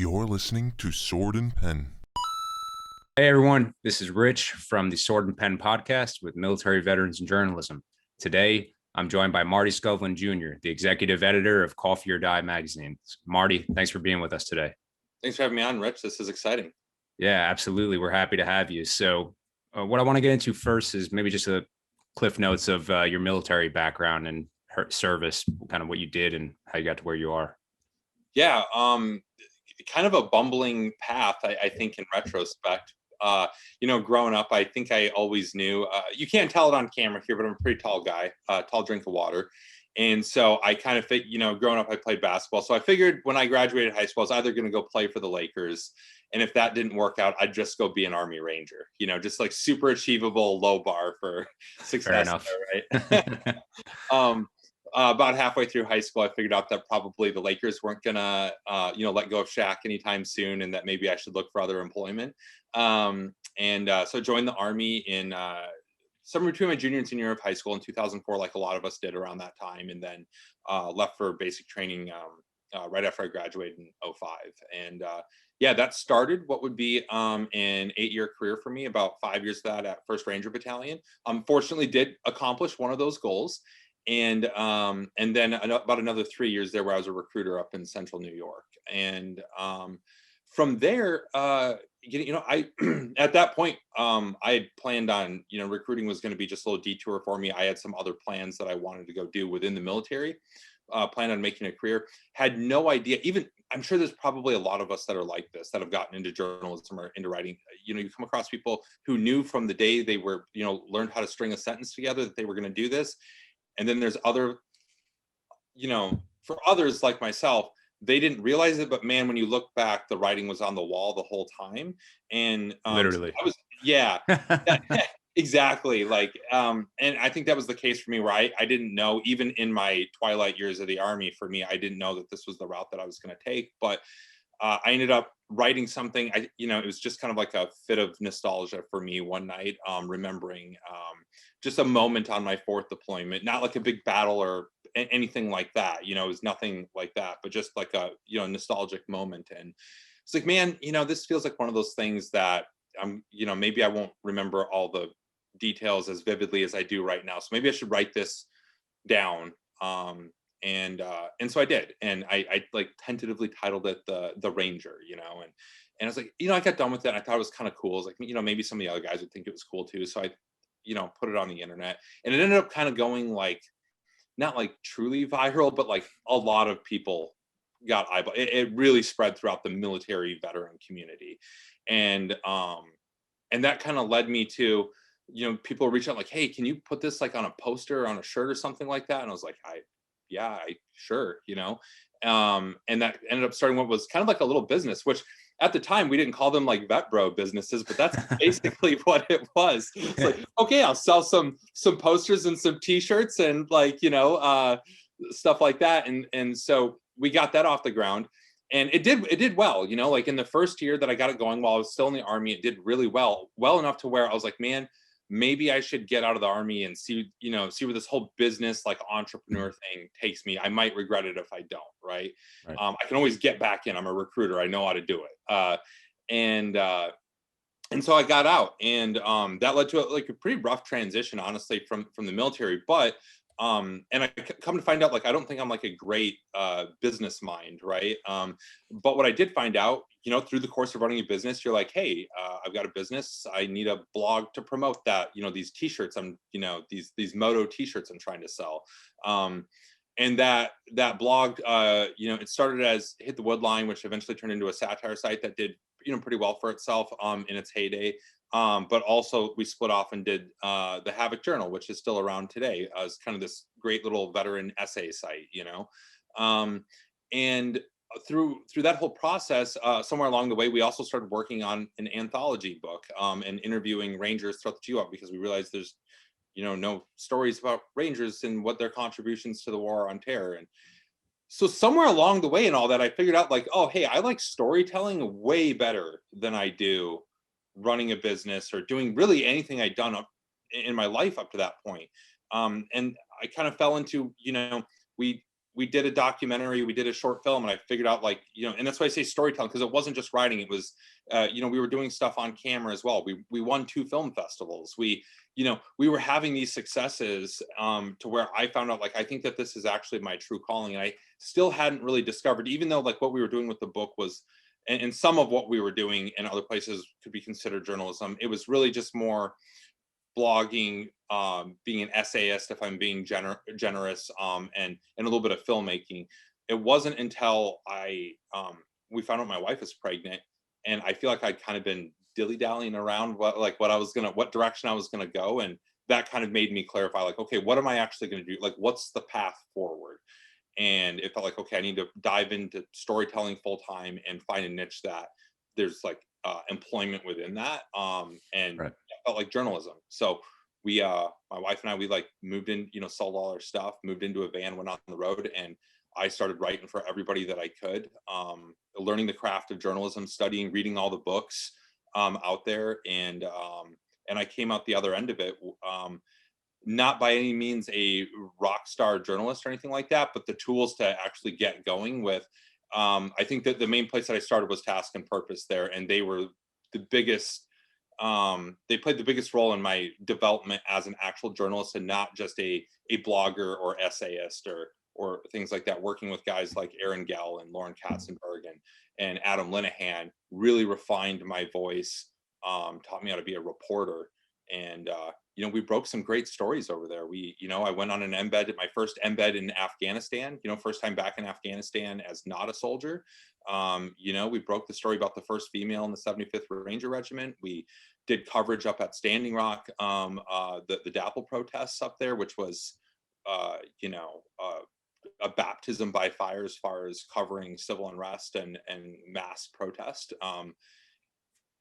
You're listening to Sword and Pen. Hey everyone, this is Rich from the Sword and Pen podcast with military veterans and journalism. Today, I'm joined by Marty Skovlund Jr., the executive editor of Coffee or Die magazine. Marty, thanks for being with us today. Thanks for having me on, Rich. This is exciting. Yeah, absolutely. We're happy to have you. So, what I want to get into first is maybe just a cliff notes of your military background and service, kind of what you did and how you got to where you are. Yeah, kind of a bumbling path, I think, in retrospect. Growing up, I think I always knew, you can't tell it on camera here, but I'm a pretty tall guy, tall drink of water. And so I kind of fit, growing up, I played basketball. So I figured when I graduated high school, I was either going to go play for the Lakers. And if that didn't work out, I'd just go be an Army Ranger, just like super achievable, low bar for success. Fair enough. There, right? About halfway through high school, I figured out that probably the Lakers weren't gonna, let go of Shaq anytime soon, and that maybe I should look for other employment. So joined the Army in somewhere between my junior and senior year of high school in 2004, like a lot of us did around that time, and then left for basic training right after I graduated in '05. And that started what would be an 8-year career for me. About 5 years of that at 1st Ranger Battalion. Fortunately, did accomplish one of those goals. And then about another 3 years there where I was a recruiter up in central New York. And from there, I at that point, I had planned on, recruiting was going to be just a little detour for me. I had some other plans that I wanted to go do within the military, planned on making a career, had no idea. Even I'm sure there's probably a lot of us that are like this, that have gotten into journalism or into writing. You come across people who knew from the day they were, learned how to string a sentence together that they were going to do this. And then there's other, for others like myself, they didn't realize it, but man, when you look back, the writing was on the wall the whole time. And Literally, exactly. And I think that was the case for me, where I didn't know, even in my twilight years of the Army, for me, I didn't know that this was the route that I was going to take. But I ended up writing something. It was just kind of like a fit of nostalgia for me one night, remembering just a moment on my 4th deployment, not like a big battle or anything like that. It was nothing like that, but just like a, nostalgic moment. And it's like, man, this feels like one of those things that maybe I won't remember all the details as vividly as I do right now. So maybe I should write this down. And so I did, and I like tentatively titled it the Ranger, and I was like, I got done with it. And I thought it was kind of cool. I was like, maybe some of the other guys would think it was cool too. So I, put it on the internet, and it ended up kind of going like, not like truly viral, but like a lot of people got eyeball. It really spread throughout the military veteran community, and that kind of led me to, people reach out like, hey, can you put this like on a poster, on a shirt or something like that? And I was like, sure, and that ended up starting what was kind of like a little business, which at the time we didn't call them like vet bro businesses, but that's basically what it was. It's like, okay, I'll sell some posters and some t-shirts and like, stuff like that. And so we got that off the ground, and it did well, like in the first year that I got it going while I was still in the Army, it did really well enough to where I was like, man, maybe I should get out of the Army and see where this whole business, like entrepreneur thing takes me. I might regret it if I don't, right? I can always get back in. I'm a recruiter. I know how to do it. And so I got out, and that led to a pretty rough transition, honestly, from the military. But and I come to find out, like, I don't think I'm like a great business mind, right? But what I did find out, through the course of running a business, you're like, hey, I've got a business. I need a blog to promote that. These T-shirts, these moto T-shirts I'm trying to sell. And that blog, it started as Hit the Woodline, which eventually turned into a satire site that did, pretty well for itself in its heyday. But also we split off and did the Havoc Journal, which is still around today, as kind of this great little veteran essay site, and through that whole process, somewhere along the way, we also started working on an anthology book and interviewing Rangers throughout the GWAT, because we realized there's, no stories about Rangers and what their contributions to the war on terror. And so somewhere along the way in all that, I figured out like, oh, hey, I like storytelling way better than I do running a business or doing really anything I'd done in my life up to that point. And I kind of fell into, we we did a documentary, we did a short film, and I figured out, like, and that's why I say storytelling, because it wasn't just writing. It was, we were doing stuff on camera as well. We won 2 film festivals. We were having these successes, to where I found out, like, I think that this is actually my true calling. And I still hadn't really discovered, even though, like, what we were doing with the book was, and some of what we were doing in other places could be considered journalism. It was really just more blogging, being an essayist, if I'm being generous, and a little bit of filmmaking. It wasn't until we found out my wife was pregnant, and I feel like I'd kind of been dilly-dallying around what direction I was gonna go, and that kind of made me clarify, like, okay, what am I actually gonna do? Like, what's the path forward? And it felt like, okay, I need to dive into storytelling full time and find a niche that there's, like, employment within that, and Right. it felt like journalism. So we my wife and I, we, like, moved in, sold all our stuff, moved into a van, went on the road, and I started writing for everybody that I could, learning the craft of journalism, studying, reading all the books out there, and I came out the other end of it, not by any means a rock star journalist or anything like that, but the tools to actually get going with. I think that the main place that I started was Task and Purpose there, and they were the biggest. They played the biggest role in my development as an actual journalist, and not just a blogger or essayist or things like that. Working with guys like Aaron Gell and Lauren Katzenberg and Adam Linehan really refined my voice, taught me how to be a reporter, and we broke some great stories over there. I went on an embed, my first embed in Afghanistan, first time back in Afghanistan as not a soldier. We broke the story about the first female in the 75th Ranger Regiment. We did coverage up at Standing Rock, the DAPL protests up there, which was, a baptism by fire as far as covering civil unrest and mass protest.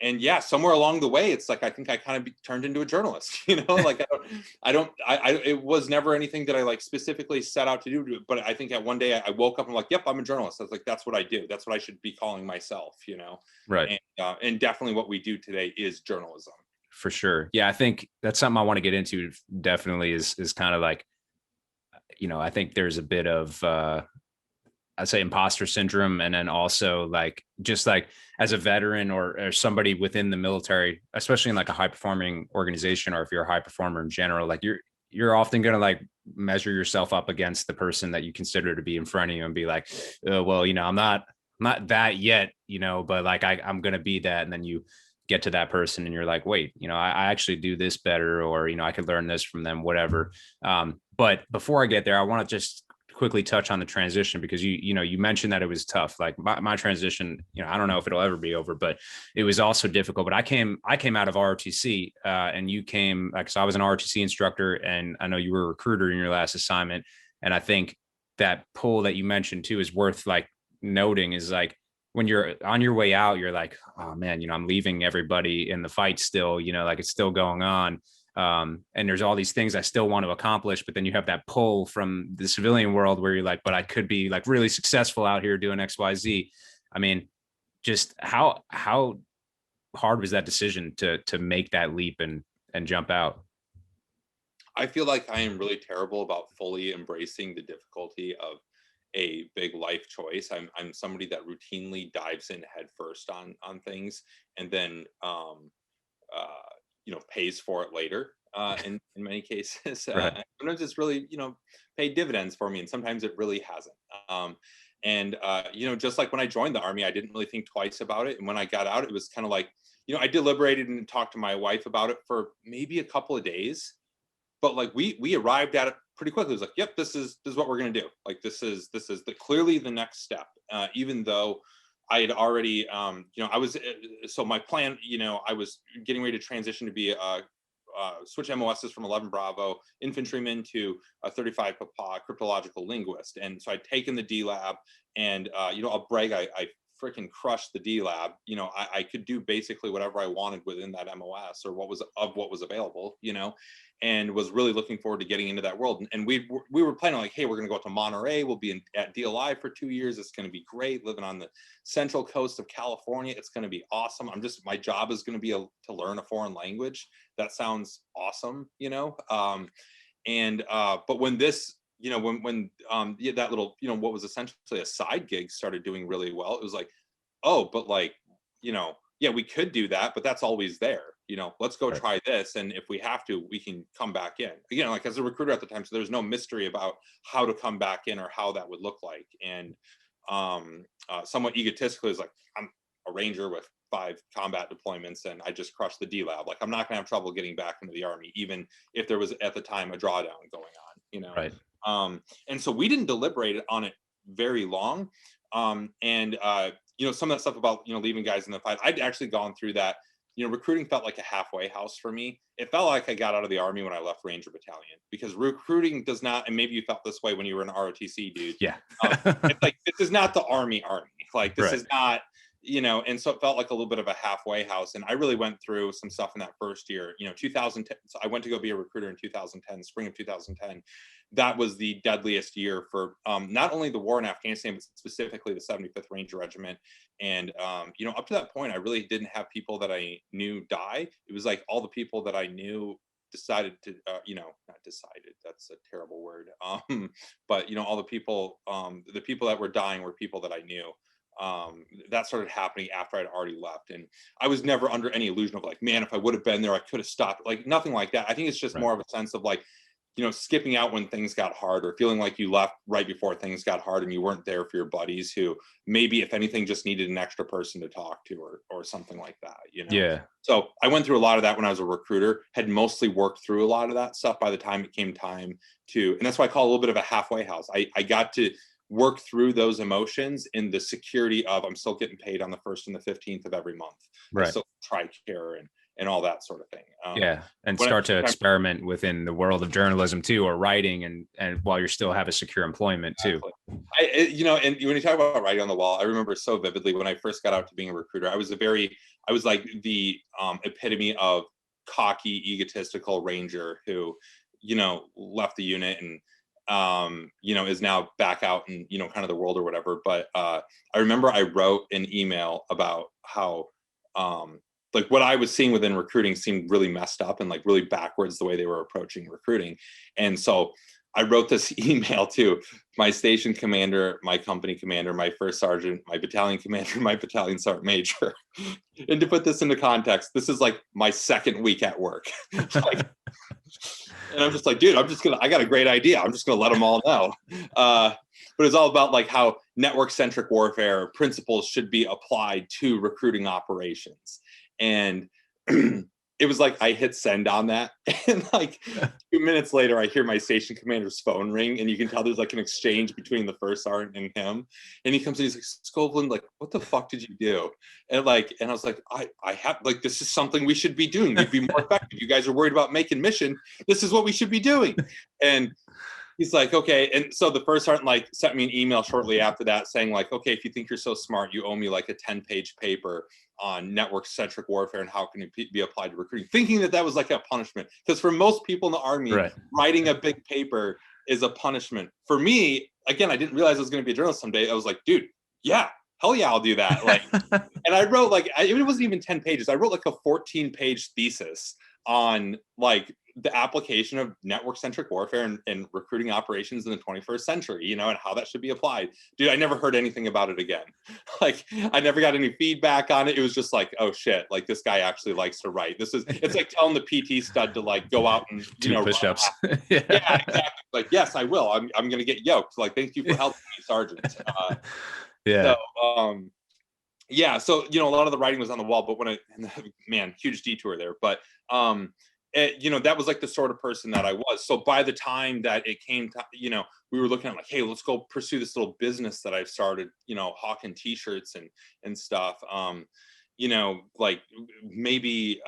And yeah, somewhere along the way, it's like, I think I kind of turned into a journalist, like, it was never anything that I, like, specifically set out to do, but I think at one day I woke up and I'm like, yep, I'm a journalist. I was like, that's what I do. That's what I should be calling myself, Right. And definitely what we do today is journalism. For sure. Yeah. I think that's something I want to get into, definitely, is kind of like, I think there's a bit of, I'd say, imposter syndrome. And then also, like, just like as a veteran or somebody within the military, especially in, like, a high performing organization, or if you're a high performer in general, like, you're often going to, like, measure yourself up against the person that you consider to be in front of you and be like, oh, well, I'm not that yet, but, like, I'm going to be that. And then you get to that person and you're like, wait, I actually do this better, or, I could learn this from them, whatever. But before I get there, I want to just quickly touch on the transition, because you mentioned that it was tough. Like, my transition, I don't know if it'll ever be over, but it was also difficult. But I came out of ROTC, and you came, like, so I was an ROTC instructor, and I know you were a recruiter in your last assignment. And I think that pull that you mentioned too is worth, like, noting, is like, when you're on your way out, you're like, oh man, I'm leaving everybody in the fight still, like, it's still going on. And there's all these things I still want to accomplish, but then you have that pull from the civilian world where you're like, but I could be, like, really successful out here doing XYZ. I mean, just how hard was that decision to make that leap and jump out? I feel like I am really terrible about fully embracing the difficulty of a big life choice. I'm somebody that routinely dives in head first on things, and then pays for it later, in many cases. Right. Sometimes it's really, paid dividends for me, and sometimes it really hasn't. And just like when I joined the Army, I didn't really think twice about it, and when I got out, it was kind of like, I deliberated and talked to my wife about it for maybe a couple of days, but, like, we arrived at it pretty quickly. It was like, yep, this is what we're gonna do. Like, this is clearly the next step. Even though I had already, I was, so my plan, I was getting ready to transition to be switch MOSs from 11 Bravo infantryman to a 35 Papa cryptological linguist. And so I'd taken the D lab, and I'll brag, I freaking crushed the D lab. I could do basically whatever I wanted within that MOS, or what was available, and was really looking forward to getting into that world. And we were planning, like, hey, we're going to go out to Monterey. We'll be at DLI for 2 years. It's going to be great, living on the central coast of California. It's going to be awesome. My job is going to be to learn a foreign language. That sounds awesome, but when this you know, when yeah, that little, you know, what was essentially a side gig started doing really well, it was like, oh, but like, you know, yeah, we could do that, but that's always there. You know, let's go Right. try this. And if we have to, we can come back in. Again, like as a recruiter at the time, so there's no mystery about how to come back in or how that would look like. And somewhat egotistically is like, I'm a ranger with 5 combat deployments and I just crushed the D lab. Like I'm not gonna have trouble getting back into the army, even if there was at the time a drawdown going on, you know. Right. And so we didn't deliberate on it very long. And you know, some of that stuff about, you know, leaving guys in the fight, I'd actually gone through that. You know, recruiting felt like a halfway house for me. It felt like I got out of the army when I left Ranger Battalion, because recruiting does not, and maybe you felt this way when you were an ROTC dude. Yeah. It's like, this is not the army. Like this Right. is not, you know, and so it felt like a little bit of a halfway house. And I really went through some stuff in that first year, you know, 2010. So I went to go be a recruiter in 2010, spring of 2010. That was the deadliest year for not only the war in Afghanistan, but specifically the 75th Ranger Regiment. And, you know, up to that point, I really didn't have people that I knew die. It was like all the people that I knew decided to, you know, not decided, that's a terrible word. But, you know, all the people that were dying were people that I knew. That started happening after I'd already left. And I was never under any illusion of like, man, if I would have been there, I could have stopped. Like nothing like that. I think it's just Right. more of a sense of like, you know, skipping out when things got hard, or feeling like you left right before things got hard and you weren't there for your buddies who maybe, if anything, just needed an extra person to talk to, or something like that, you know? Yeah. So I went through a lot of that when I was a recruiter, had mostly worked through a lot of that stuff by the time it came time to, and that's why I call it a little bit of a halfway house. I got to work through those emotions in the security of, I'm still getting paid on the 1st and the 15th of every month. I Right. still TRICARE and all that sort of thing. Yeah. And when start to experiment within the world of journalism too, or writing, and while you still have a secure employment too. You know, and when you talk about writing on the wall, I remember so vividly when I first got out to being a recruiter, I was like the epitome of cocky, egotistical ranger who, you know, left the unit and, you know, is now back out in, you know, kind of the world or whatever. But I remember I wrote an email about how, like what I was seeing within recruiting seemed really messed up and like really backwards the way they were approaching recruiting. And so I wrote this email to my station commander, my company commander, my first sergeant, my battalion commander, my battalion sergeant major. And to put this into context, this is like my second week at work. Like, and I'm just like, dude, I got a great idea. I'm just gonna let them all know. But it's all about like how network-centric warfare principles should be applied to recruiting operations. And it was like I hit send on that, and like 2 minutes later, I hear my station commander's phone ring, and you can tell there's like an exchange between the first sergeant and him. And he comes in, he's like, Skovlund, like, what the fuck did you do? And I was like, I have, like, this is something we should be doing. We'd be more effective. You guys are worried about making mission. This is what we should be doing. And he's like, okay. And so the first sergeant like sent me an email shortly after that saying like, okay, if you think you're so smart, you owe me like a 10-page paper on network-centric warfare and how can it be applied to recruiting, thinking that was like a punishment. Because for most people in the army, Right. writing a big paper is a punishment. For me, again, I didn't realize I was going to be a journalist someday. I was like, dude, yeah, hell yeah, I'll do that. Like, and I wrote like, it wasn't even 10 pages. I wrote like a 14-page thesis on like the application of network-centric warfare and recruiting operations in the 21st century, you know, and how that should be applied. Dude, I never heard anything about it again. Like, I never got any feedback on it. It was just like, oh shit, like this guy actually likes to write. It's like telling the PT stud to like go out and do push-ups. Yeah, exactly. Like, yes, I will. I'm gonna get yoked. Like, thank you for helping me, Sergeant. Yeah. So, yeah, so you know, a lot of the writing was on the wall, but man, huge detour there. But you know, that was like the sort of person that I was. So by the time that it came to, you know, we were looking at like, hey, let's go pursue this little business that I've started, you know, hawking t-shirts and stuff. You know, like maybe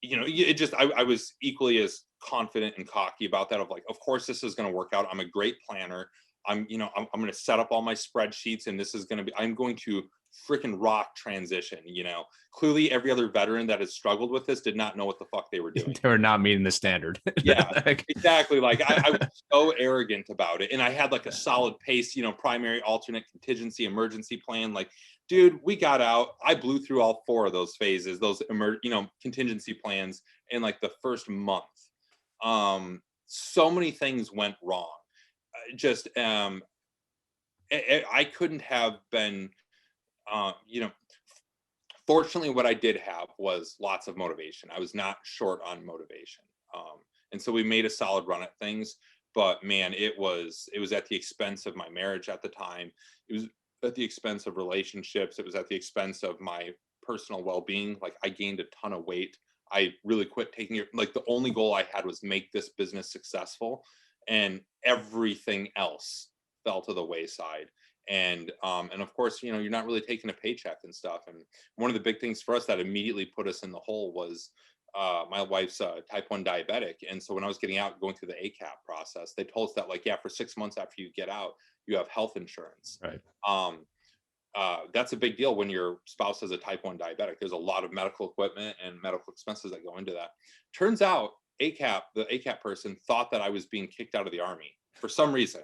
you know, it just I was equally as confident and cocky about that of like, of course this is going to work out. I'm a great planner. I'm going to set up all my spreadsheets and this is going to be, I'm going to freaking rock transition. You know, clearly every other veteran that has struggled with this did not know what the fuck they were doing. They were not meeting the standard. Yeah, exactly. Like I was so arrogant about it. And I had like a solid pace, you know, primary, alternate, contingency, emergency plan. Like, dude, we got out. I blew through all 4 of those phases, those contingency plans in like the first month. So many things went wrong. just I couldn't have been, you know, fortunately what I did have was lots of motivation. I was not short on motivation. And so we made a solid run at things, but man, it was at the expense of my marriage at the time. It was at the expense of relationships. It was at the expense of my personal well-being. Like, I gained a ton of weight. I really quit taking it. Like, the only goal I had was make this business successful, and everything else fell to the wayside. And of course, you know, you're not really taking a paycheck and stuff. And one of the big things for us that immediately put us in the hole was my wife's type 1 diabetic. And so when I was getting out, going through the ACAP process, they told us that, like, yeah, for 6 months after you get out, you have health insurance. Right. That's a big deal when your spouse is a type 1 diabetic. There's a lot of medical equipment and medical expenses that go into that. Turns out the ACAP person thought that I was being kicked out of the Army for some reason.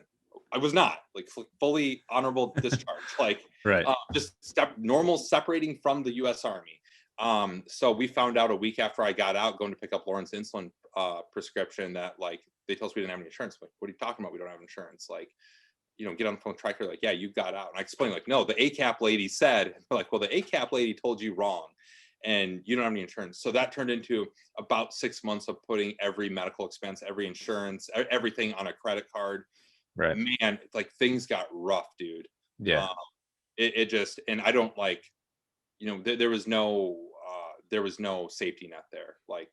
I was not, like, fully honorable discharge, like, Right. just normal separating from the U.S. Army. So we found out a week after I got out, going to pick up Lauren's insulin prescription, that, like, they told us we didn't have any insurance. Like, what are you talking about? We don't have insurance. Like, you know, get on the phone with Tricare, like, yeah, you got out. And I explained, like, no, the ACAP lady said, like, well, the ACAP lady told you wrong, and you don't have any insurance. So that turned into about 6 months of putting every medical expense, every insurance, everything on a credit card. Right. Man, like, things got rough, dude. Yeah. It just, and I don't, like, you know, there was no safety net there. Like,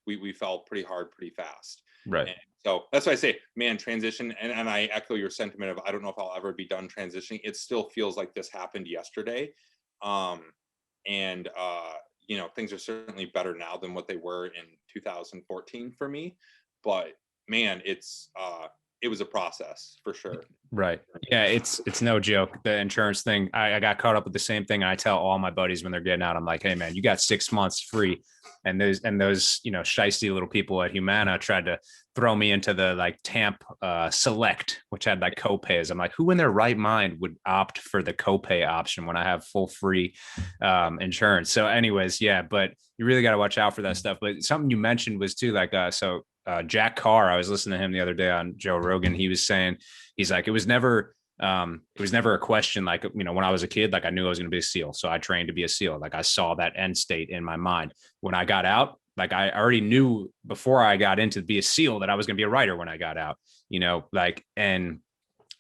we fell pretty hard, pretty fast. Right. And so that's why I say, man, transition. And I echo your sentiment of, I don't know if I'll ever be done transitioning. It still feels like this happened yesterday. You know, things are certainly better now than what they were in 2014 for me. But man, it was a process for sure. Right. Yeah, it's no joke. The insurance thing, I got caught up with the same thing. And I tell all my buddies when they're getting out, I'm like, hey man, you got 6 months free. And those, you know, shiesty little people at Humana tried to throw me into the, like, TAMP Select, which had, like, copays. I'm like, who in their right mind would opt for the copay option when I have full free insurance? So anyways, yeah, but you really got to watch out for that stuff. But something you mentioned was too, like, Jack Carr, I was listening to him the other day on Joe Rogan. He was saying, he's like, it was never a question, like, you know, when I was a kid, like, I knew I was going to be a SEAL. So I trained to be a SEAL. Like, I saw that end state in my mind. When I got out, like, I already knew before I got into be a SEAL that I was going to be a writer when I got out, you know, like, and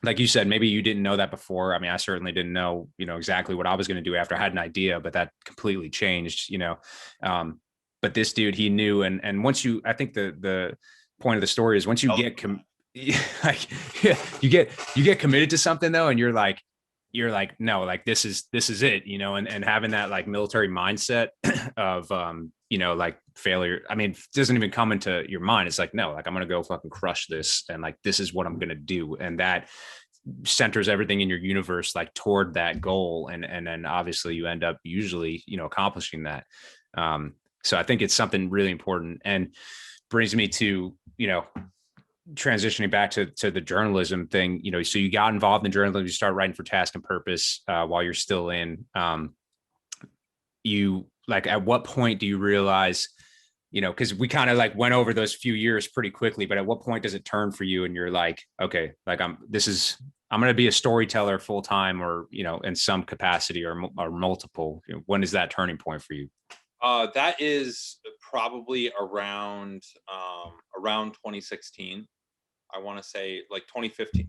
like you said, maybe you didn't know that before. I mean, I certainly didn't know, you know, exactly what I was going to do after I had an idea, but that completely changed, you know. But this dude, he knew. And once you, I think the point of the story is once you get, like, yeah, you get committed to something though. And you're like, no, like, this is it, you know, and having that, like, military mindset of, you know, like, failure. I mean, it doesn't even come into your mind. It's like, no, like, I'm going to go fucking crush this. And, like, this is what I'm going to do. And that centers everything in your universe, like, toward that goal. And then obviously you end up usually, you know, accomplishing that. So I think it's something really important, and brings me to, you know, transitioning back to the journalism thing, you know, so you got involved in journalism, you start writing for Task and Purpose while you're still in, you, like, at what point do you realize, you know, because we kind of, like, went over those few years pretty quickly, but at what point does it turn for you and you're like, okay, like, I'm going to be a storyteller full time, or, you know, in some capacity or multiple, you know, when is that turning point for you? That is probably around 2016. I want to say, like, 2015.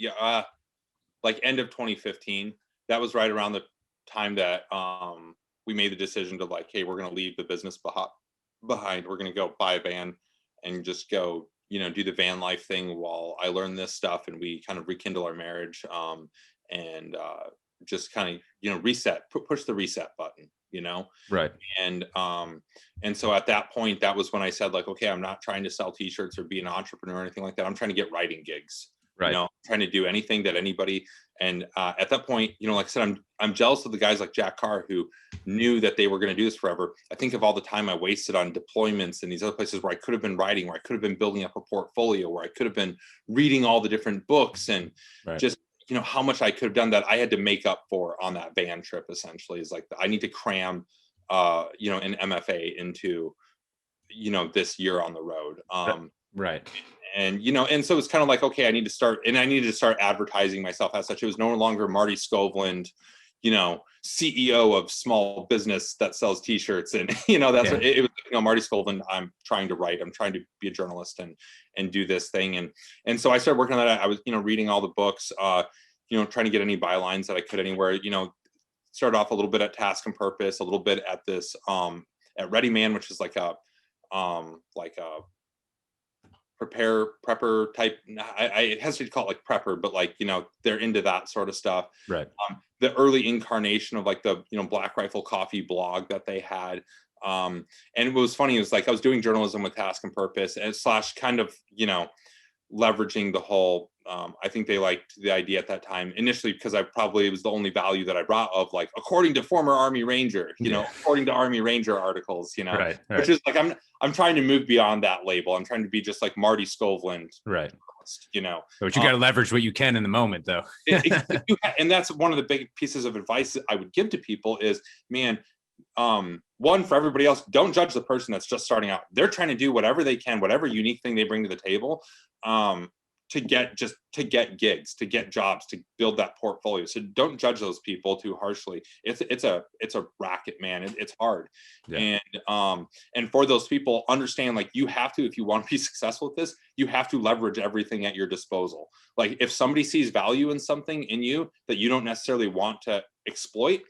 Yeah, like, end of 2015. That was right around the time that we made the decision to, like, hey, we're going to leave the business behind. We're going to go buy a van and just go, you know, do the van life thing while I learn this stuff, and we kind of rekindle our marriage, and just kind of, you know, push the reset button, you know. Right. And so at that point, that was when I said, like, okay, I'm not trying to sell t-shirts or be an entrepreneur or anything like that. I'm trying to get writing gigs. Right. You know, trying to do anything that anybody. And at that point, you know, like I said, I'm jealous of the guys like Jack Carr who knew that they were going to do this forever. I think of all the time I wasted on deployments and these other places where I could have been writing, where I could have been building up a portfolio, where I could have been reading all the different books, and just, you know, how much I could have done that I had to make up for on that van trip. Essentially, is like, I need to cram, you know, an MFA into, you know, this year on the road. Right. And, and so it's kind of like, okay, I needed to start advertising myself as such. It was no longer Marty Skovlund, CEO of small business that sells t-shirts. And, that's what it was, Marty Skovlund, I'm trying to write, I'm trying to be a journalist and do this thing. And so I started working on that. I was, reading all the books, trying to get any bylines that I could anywhere, started off a little bit at Task and Purpose, a little bit at this, at Ready Man, which is like a prepper type. I hesitate to call it like prepper, but like, they're into that sort of stuff. Right. The early incarnation of like the, Black Rifle Coffee blog that they had. And it was funny. It was like, I was doing journalism with Task and Purpose and / kind of, leveraging the whole, I think they liked the idea at that time initially, because it was the only value that I brought of like, according to former Army Ranger, according to Army Ranger articles, right. Which is like, I'm trying to move beyond that label. I'm trying to be just like Marty Skovlund. Right. But you got to leverage what you can in the moment though. And that's one of the big pieces of advice that I would give to people is, man, one, for everybody else, don't judge the person that's just starting out. They're trying to do whatever they can, whatever unique thing they bring to the table, to get gigs, to get jobs, to build that portfolio. So don't judge those people too harshly. It's a racket, man. It's hard. Yeah. And for those people, understand, like, you have to, if you want to be successful with this, you have to leverage everything at your disposal. Like, if somebody sees value in something in you that you don't necessarily want to exploit,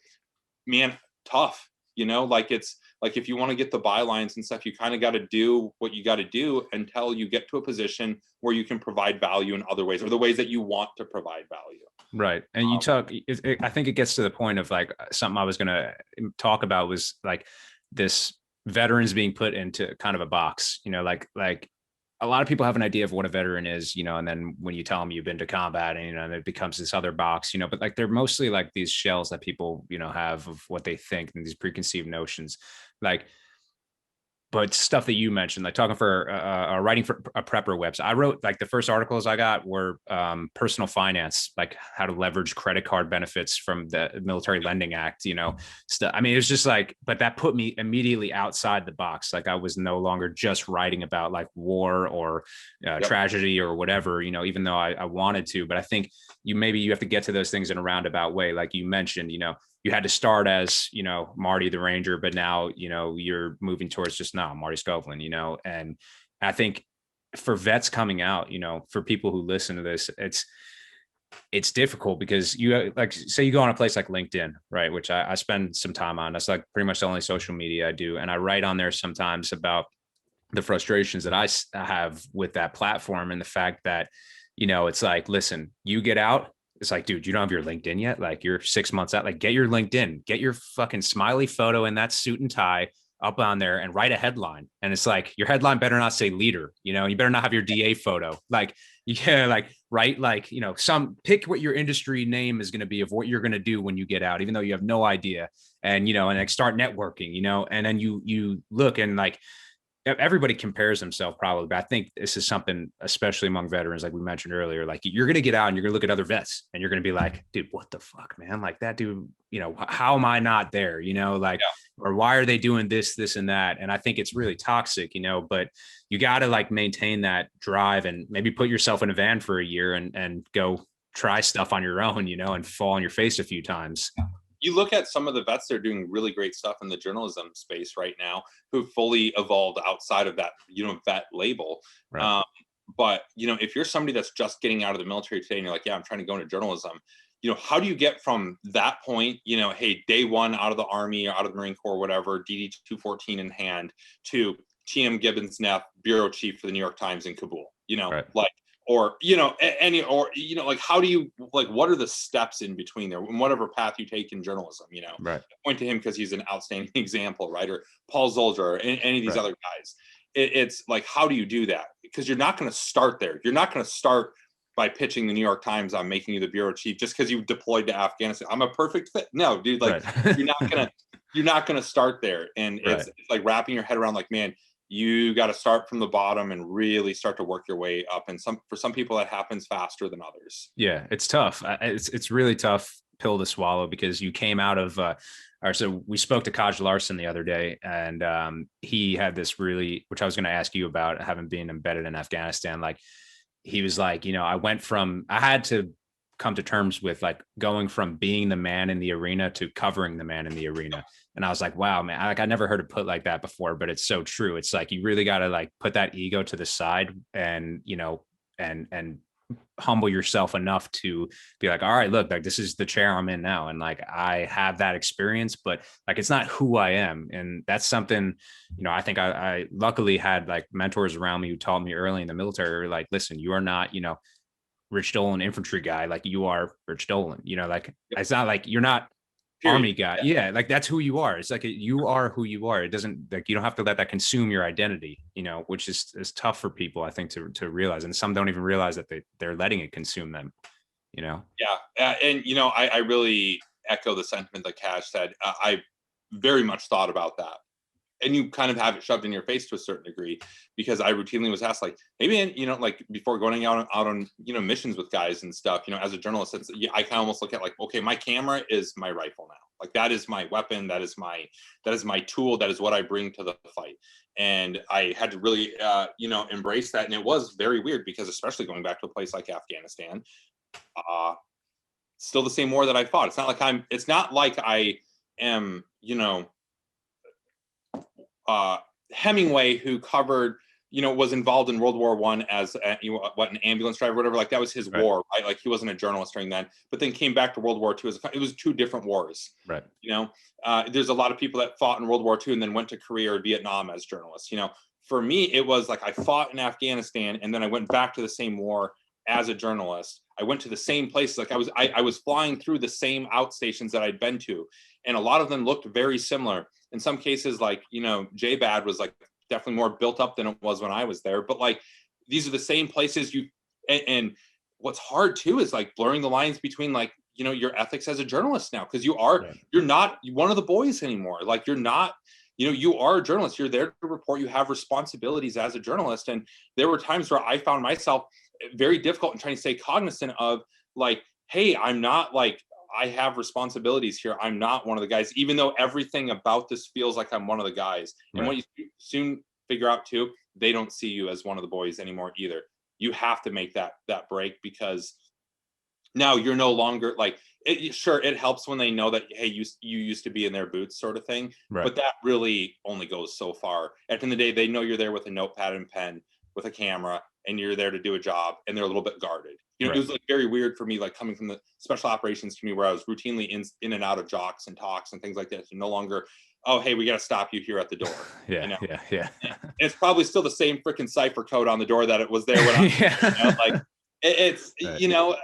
man, tough. Like, it's like, if you want to get the bylines and stuff, you kind of got to do what you got to do until you get to a position where you can provide value in other ways, or the ways that you want to provide value. Right. And you talk, I think it gets to the point of like, something I was going to talk about was like this veterans being put into kind of a box, like a lot of people have an idea of what a veteran is, and then when you tell them you've been to combat, and it becomes this other box, but like they're mostly like these shells that people, have of what they think, and these preconceived notions, like, but stuff that you mentioned, like talking for writing for a prepper website. I wrote, like, the first articles I got were personal finance, like how to leverage credit card benefits from the Military Lending Act, stuff. I mean, it was just like, but that put me immediately outside the box. Like, I was no longer just writing about like war or tragedy or whatever, even though I wanted to. But I think you have to get to those things in a roundabout way. Like you mentioned, you had to start as, Marty the Ranger, but now, you're moving towards just now Marty Skovlund, and I think for vets coming out, for people who listen to this, it's difficult because you, like, say you go on a place like LinkedIn, right? Which I spend some time on. That's like pretty much the only social media I do. And I write on there sometimes about the frustrations that I have with that platform, and the fact that, it's like, listen, you get out. It's like, dude, you don't have your LinkedIn yet. Like, you're 6 months out. Like, get your LinkedIn, get your fucking smiley photo in that suit and tie up on there and write a headline. And it's like, your headline better not say leader, you better not have your DA photo. Like, you can write pick what your industry name is going to be of what you're going to do when you get out, even though you have no idea. And, and like start networking, and then you look, and like, everybody compares himself probably, but I think this is something, especially among veterans, like we mentioned earlier, like, you're going to get out and you're going to look at other vets and you're going to be like, dude, what the fuck, man? Like, that dude, how am I not there? Or why are they doing this, and that? And I think it's really toxic, but you got to like maintain that drive and maybe put yourself in a van for a year and go try stuff on your own, and fall on your face a few times. You look at some of the vets that are doing really great stuff in the journalism space right now, who fully evolved outside of that, vet label. Right. But, if you're somebody that's just getting out of the military today and you're like, yeah, I'm trying to go into journalism, how do you get from that point, hey, day one out of the Army or out of the Marine Corps, whatever, DD 214 in hand, to TM Gibbons Neff, bureau chief for the New York Times in Kabul, right. Like, or, like, how do you, like, what are the steps in between there, and whatever path you take in journalism, right. Point to him because he's an outstanding example, right? Or Paul Zolger, or any of these other guys. It's like, how do you do that? Because you're not going to start there. You're not going to start by pitching the New York Times on making you the bureau chief just because you deployed to Afghanistan. I'm a perfect fit. No, dude, like, right. you're not gonna start there. And right. it's like wrapping your head around, like, man, you got to start from the bottom and really start to work your way up. And for some people that happens faster than others. Yeah, it's tough. It's really tough pill to swallow, because you came out of All right, so we spoke to Kaj Larson the other day, and he had this really, which I was going to ask you about, having been embedded in Afghanistan. Like, he was like, I had to come to terms with like going from being the man in the arena to covering the man in the arena. And I was like, wow, man, I never heard it put like that before, but it's so true. It's like, you really got to like put that ego to the side and, and humble yourself enough to be like, all right, look, like this is the chair I'm in now. And like, I have that experience, but like, it's not who I am. And that's something, I think I luckily had like mentors around me who taught me early in the military, like, listen, you are not, Rich Dolan infantry guy, like you are Rich Dolan, like it's not like you're not Period. army guy. Yeah. Like that's who you are. It's like you are who you are. It doesn't, like, you don't have to let that consume your identity, which is tough for people, I think, to realize. And some don't even realize that they're letting it consume them, Yeah. And, I really echo the sentiment that Cash said. I very much thought about that. And you kind of have it shoved in your face to a certain degree, because I routinely was asked, like, maybe, like before going out on, missions with guys and stuff, as a journalist, I kind of almost look at like, okay, my camera is my rifle now. Like that is my weapon. That is my tool. That is what I bring to the fight. And I had to really, embrace that. And it was very weird because, especially going back to a place like Afghanistan, still the same war that I fought. It's not like I am, Hemingway, who covered, was involved in World War I as an ambulance driver, whatever. Like that was his war, right? Like he wasn't a journalist during then, but then came back to World War II. It was two different wars, right? There's a lot of people that fought in World War II and then went to Korea or Vietnam as journalists. For me, it was like I fought in Afghanistan and then I went back to the same war as a journalist. I went to the same places. Like I was flying through the same outstations that I'd been to, and a lot of them looked very similar. In some cases, like, JBAD was like definitely more built up than it was when I was there. But like, these are the same places and what's hard too is like blurring the lines between like, your ethics as a journalist now. Cause you're not one of the boys anymore. Like you're not, you are a journalist. You're there to report. You have responsibilities as a journalist. And there were times where I found myself very difficult in trying to stay cognizant of like, hey, I'm not like, I have responsibilities here. I'm not one of the guys, even though everything about this feels like I'm one of the guys. And what you soon figure out too, they don't see you as one of the boys anymore either. You have to make that break, because now you're no longer like it. Sure, it helps when they know that, hey, you used to be in their boots, sort of thing. Right. But that really only goes so far. At the end of the day, they know you're there with a notepad and pen, with a camera, and you're there to do a job, and they're a little bit guarded. It was like very weird for me, like coming from the special operations community where I was routinely in and out of jocks and talks and things like that. So no longer, oh, hey, we got to stop you here at the door. Yeah. It's probably still the same freaking cipher code on the door that it was there when I, like it's, right.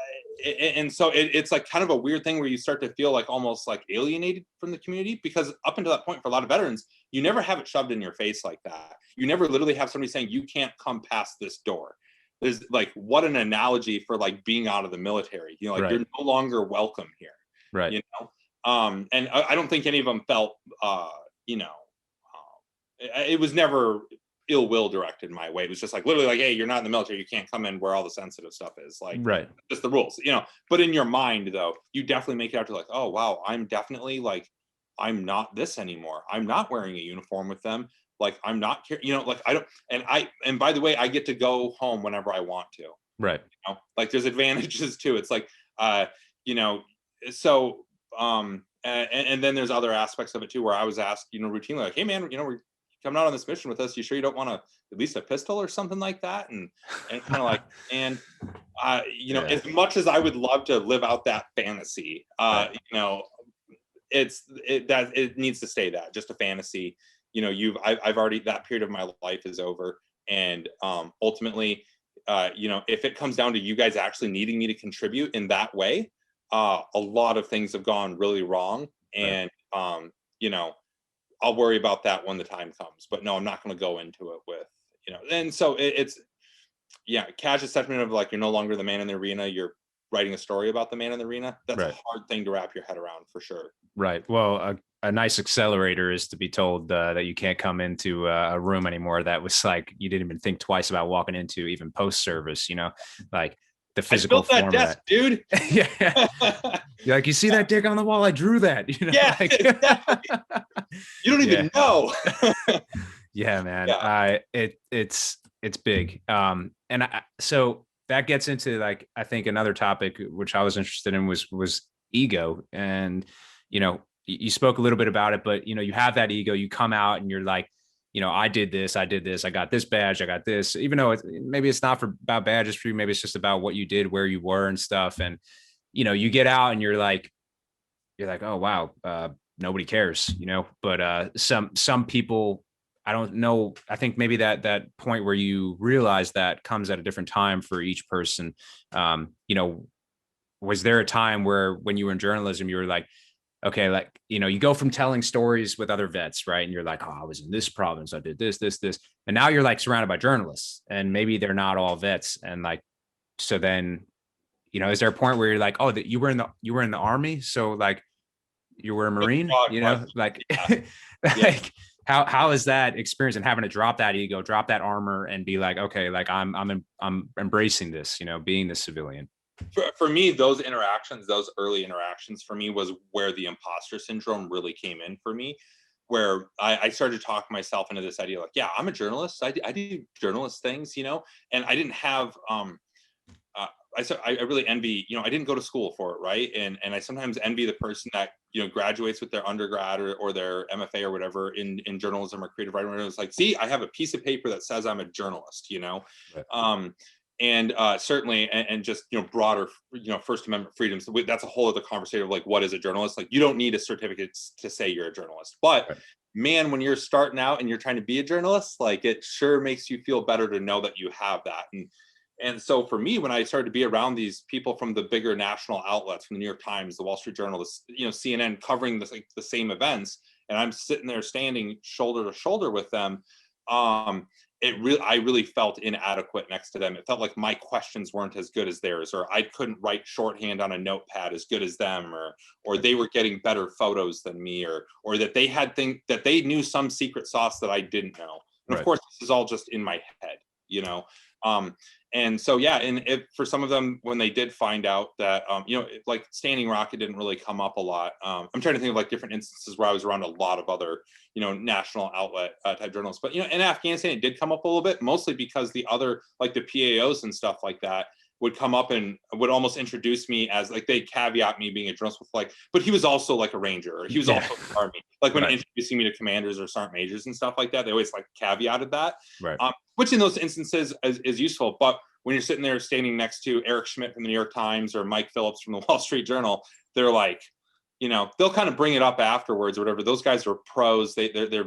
And so it's like kind of a weird thing where you start to feel like almost like alienated from the community, because up until that point, for a lot of veterans, you never have it shoved in your face like that. You never literally have somebody saying you can't come past this door. There's like, what an analogy for like being out of the military, like you're no longer welcome here. Right. And I don't think any of them felt, it was never ill will directed my way. It was just like literally like, hey, you're not in the military, you can't come in where all the sensitive stuff is, like just the rules, but in your mind though, you definitely make it out to like, oh wow, I'm definitely like, I'm not this anymore. I'm not wearing a uniform with them. Like I'm not, like I don't, and by the way, I get to go home whenever I want to. Right. Like there's advantages too. It's like, so, and then there's other aspects of it too, where I was asked, routinely like, hey man, we're coming out on this mission with us. You sure you don't want at least a pistol or something like that? And kind of like, and, as much as I would love to live out that fantasy, it needs to stay that, just a fantasy. I've already, that period of my life is over. And ultimately, if it comes down to you guys actually needing me to contribute in that way, a lot of things have gone really wrong. And, I'll worry about that when the time comes. But no, I'm not going to go into it with, and so it's Cash's sentiment of like, you're no longer the man in the arena, you're writing a story about the man in the arena. That's a hard thing to wrap your head around, for sure. Right. Well, a nice accelerator is to be told that you can't come into a room anymore that was like you didn't even think twice about walking into, even post service. Like the physical I built that format. desk, dude. Yeah. You're like, you see that dick on the wall? I drew that. Yeah, like, exactly. You don't even know. Yeah, man. It's big. So that gets into like, I think another topic which I was interested in was ego. And, you spoke a little bit about it, but you have that ego, you come out and you're like, I did this, I got this badge, I got this, even though maybe it's not about badges for you, maybe it's just about what you did, where you were and stuff. And, you get out and you're like, oh, wow, nobody cares, but some people, I don't know. I think maybe that point where you realize that comes at a different time for each person. Was there a time where when you were in journalism, you were like, okay, like, you go from telling stories with other vets, right? And you're like, oh, I was in this province, I did this. And now you're like surrounded by journalists and maybe they're not all vets. And like, so then, is there a point where you're like, oh, that you were in the army? So like you were a Marine, like, like how is that experience and having to drop that ego, drop that armor and be like, okay, like I'm embracing this, being this civilian. For me, those early interactions for me was where the imposter syndrome really came in for me, where I started to talk myself into this idea like, yeah, I'm a journalist. I do journalist things, and I didn't have, I really envy, I didn't go to school for it. Right. And I sometimes envy the person that, graduates with their undergrad or their MFA or whatever in journalism or creative writing. It's like, see, I have a piece of paper that says I'm a journalist, Right. And certainly, and just, broader, First Amendment freedoms. That's a whole other conversation of like, what is a journalist? Like, you don't need a certificate to say you're a journalist, but right. Man, when you're starting out and you're trying to be a journalist, like it sure makes you feel better to know that you have that. And so for me, when I started to be around these people from the bigger national outlets, from the New York Times, the Wall Street Journal, CNN, covering this, like the same events, and I'm sitting there standing shoulder to shoulder with them, I really felt inadequate next to them. It felt like my questions weren't as good as theirs, or I couldn't write shorthand on a notepad as good as them, or they were getting better photos than me, or that they had that they knew some secret sauce that I didn't know. And right. Of course, this is all just in my head, and so, yeah, and if for some of them, when they did find out that, like Standing Rock, it didn't really come up a lot. I'm trying to think of like different instances where I was around a lot of other, national outlet type journalists. But, in Afghanistan, it did come up a little bit, mostly because the other, like the PAOs and stuff like that would come up and would almost introduce me as like, they caveat me being a journalist with like, but he was also like a ranger, or he was also in the army. Like when right. Introducing me to commanders or sergeant majors and stuff like that, they always like caveated that. Right. Which in those instances is useful. But when you're sitting there standing next to Eric Schmidt from the New York Times or Mike Phillips from the Wall Street Journal, they're like, they'll kind of bring it up afterwards or whatever. Those guys are pros. They're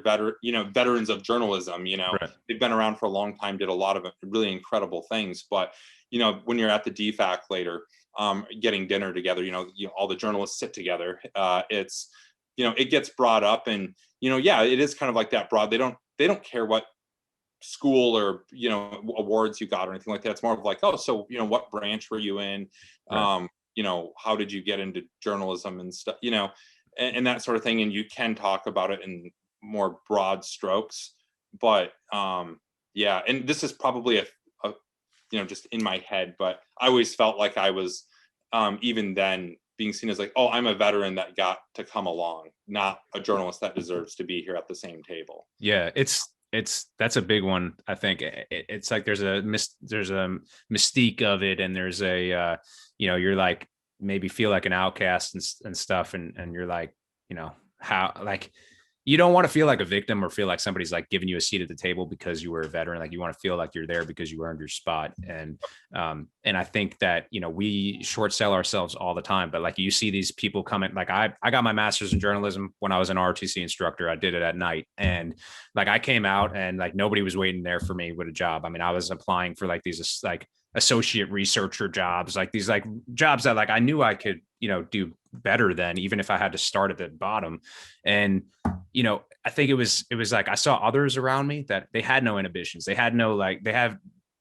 veterans of journalism. Right. They've been around for a long time, did a lot of really incredible things. But when you're at the DFAC later, getting dinner together, all the journalists sit together. It's it gets brought up, and yeah, it is kind of like that broad. They don't care what school or awards you got or anything like that. It's more of like, oh, so what branch were you in? Right. How did you get into journalism and stuff, and that sort of thing. And you can talk about it in more broad strokes, but yeah, and this is probably a just in my head, but I always felt like I was even then being seen as like, oh, I'm a veteran that got to come along, not a journalist that deserves to be here at the same table. Yeah, that's a big one. I think it's like there's a mystique of it, and there's a you're like maybe feel like an outcast and stuff, and you're like, how, like, you don't want to feel like a victim or feel like somebody's like giving you a seat at the table because you were a veteran. Like, you want to feel like you're there because you earned your spot. And I think that, we short sell ourselves all the time, but like you see these people coming, like I got my master's in journalism when I was an ROTC instructor. I did it at night. And like, I came out and like, nobody was waiting there for me with a job. I mean, I was applying for like these like associate researcher jobs, like these like jobs that like I knew I could, do better than, even if I had to start at the bottom. And, I think it was like, I saw others around me that they had no inhibitions. They had no, like,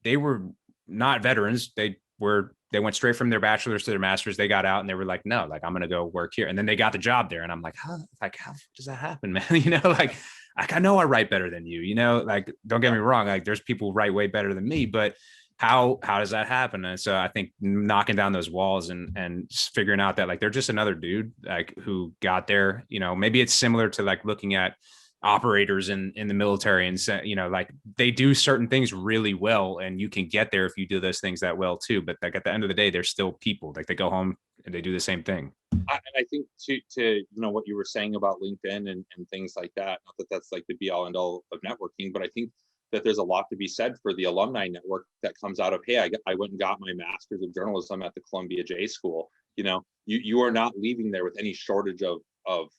they were not veterans. They went straight from their bachelor's to their master's. They got out and they were like, no, like, I'm going to go work here. And then they got the job there. And I'm like, how does that happen, man? Like I know I write better than you, like, don't get me wrong. Like, there's people who write way better than me, but how does that happen? And so I think knocking down those walls and figuring out that like they're just another dude like who got there. Maybe it's similar to like looking at operators in the military and say, like they do certain things really well, and you can get there if you do those things that well too. But like at the end of the day, they're still people. Like they go home and they do the same thing. I think to what you were saying about LinkedIn and things like that, not that that's like the be all end all of networking, but I think that there's a lot to be said for the alumni network that comes out of, hey, I went and got my master's of journalism at the Columbia J School. You are not leaving there with any shortage of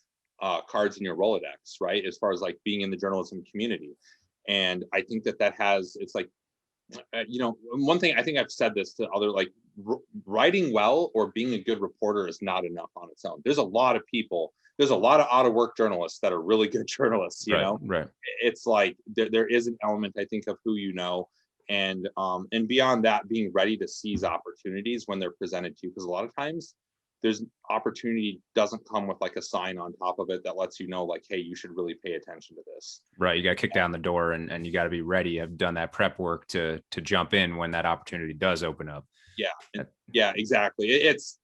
cards in your Rolodex, right? As far as like being in the journalism community. And I think that has, it's like, one thing, I think I've said this to other, like writing well or being a good reporter is not enough on its own. There's a lot of people, there's a lot of out of work journalists that are really good journalists, Right. It's like there is an element, I think, of who and beyond that, being ready to seize opportunities when they're presented to you. Because a lot of times there's opportunity doesn't come with like a sign on top of it that lets you know like, hey, you should really pay attention to this. Right. You got to kick down the door and you got to be ready. I've done that prep work to jump in when that opportunity does open up. Yeah, exactly. It's,